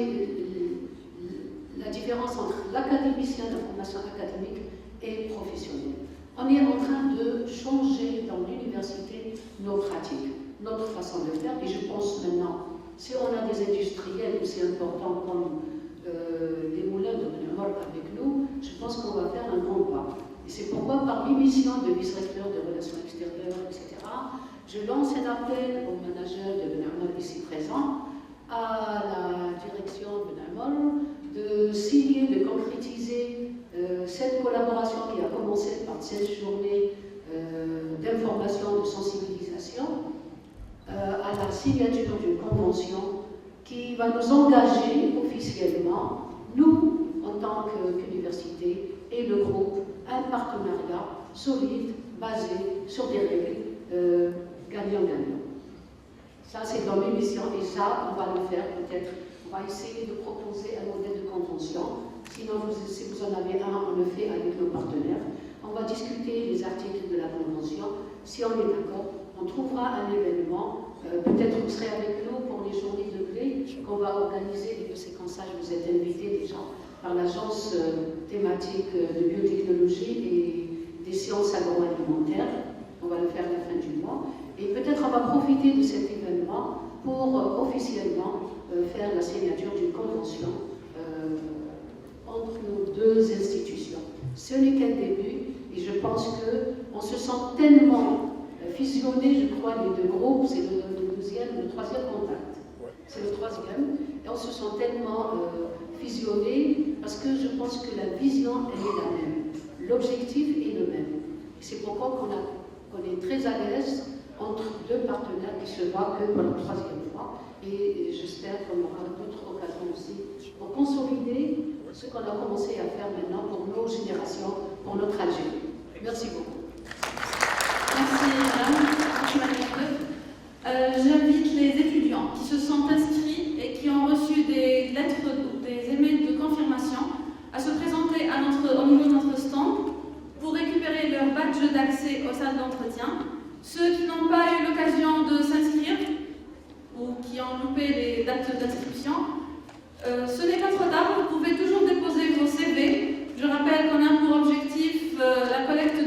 la différence entre l'académicien, la formation académique et professionnelle. On est en train de changer dans l'université nos pratiques, notre façon de faire, et je pense maintenant, si on a des industriels aussi importants comme les moulins de Benamor avec nous, je pense qu'on va faire un grand pas. Et c'est pourquoi, par l'émission de vice-recteur de relations extérieures, etc., je lance un appel aux managers de Benamor ici présents, à la direction de Benamor, de signer, de concrétiser cette collaboration qui a commencé par cette journée d'information, de sensibilisation, à la signature d'une convention qui va nous engager officiellement, nous, en tant qu'université, et le groupe, un partenariat solide, basé sur des règles gagnant-gagnant. Ça, c'est dans l'émission, et ça, on va le faire peut-être. On va essayer de proposer un modèle de convention. Sinon, si vous en avez un, on le fait avec nos partenaires. On va discuter les articles de la convention. Si on est d'accord, on trouvera un événement. Peut-être vous serez avec nous pour les journées de blé qu'on va organiser. Et de séquençage, vous êtes invités déjà par l'agence thématique de biotechnologie et des sciences agroalimentaires. On va le faire à la fin du mois. Et peut-être on va profiter de cet événement pour officiellement faire la signature d'une convention entre nos deux institutions. Ce n'est qu'un début et je pense qu'on se sent tellement fusionnés, je crois, les deux groupes, c'est le troisième contact. C'est le troisième. Et on se sent tellement fusionnés parce que je pense que la vision, elle est la même. L'objectif est le même. C'est pourquoi on est très à l'aise entre deux partenaires qui se voient que pour la troisième fois. Et j'espère qu'on aura d'autres occasions aussi pour consolider ce qu'on a commencé à faire maintenant pour nos générations, pour notre Algérie. Merci beaucoup.
Merci Madame. J'invite les étudiants qui se sont inscrits et qui ont reçu des lettres ou des emails de confirmation à se présenter au niveau de notre stand pour récupérer leur badge d'accès aux salles d'entretien. Ceux qui n'ont pas eu l'occasion de s'inscrire ou qui ont loupé les dates d'inscription, ce n'est pas trop tard, vous pouvez toujours déposer vos CV. Je rappelle qu'on a pour objectif la collecte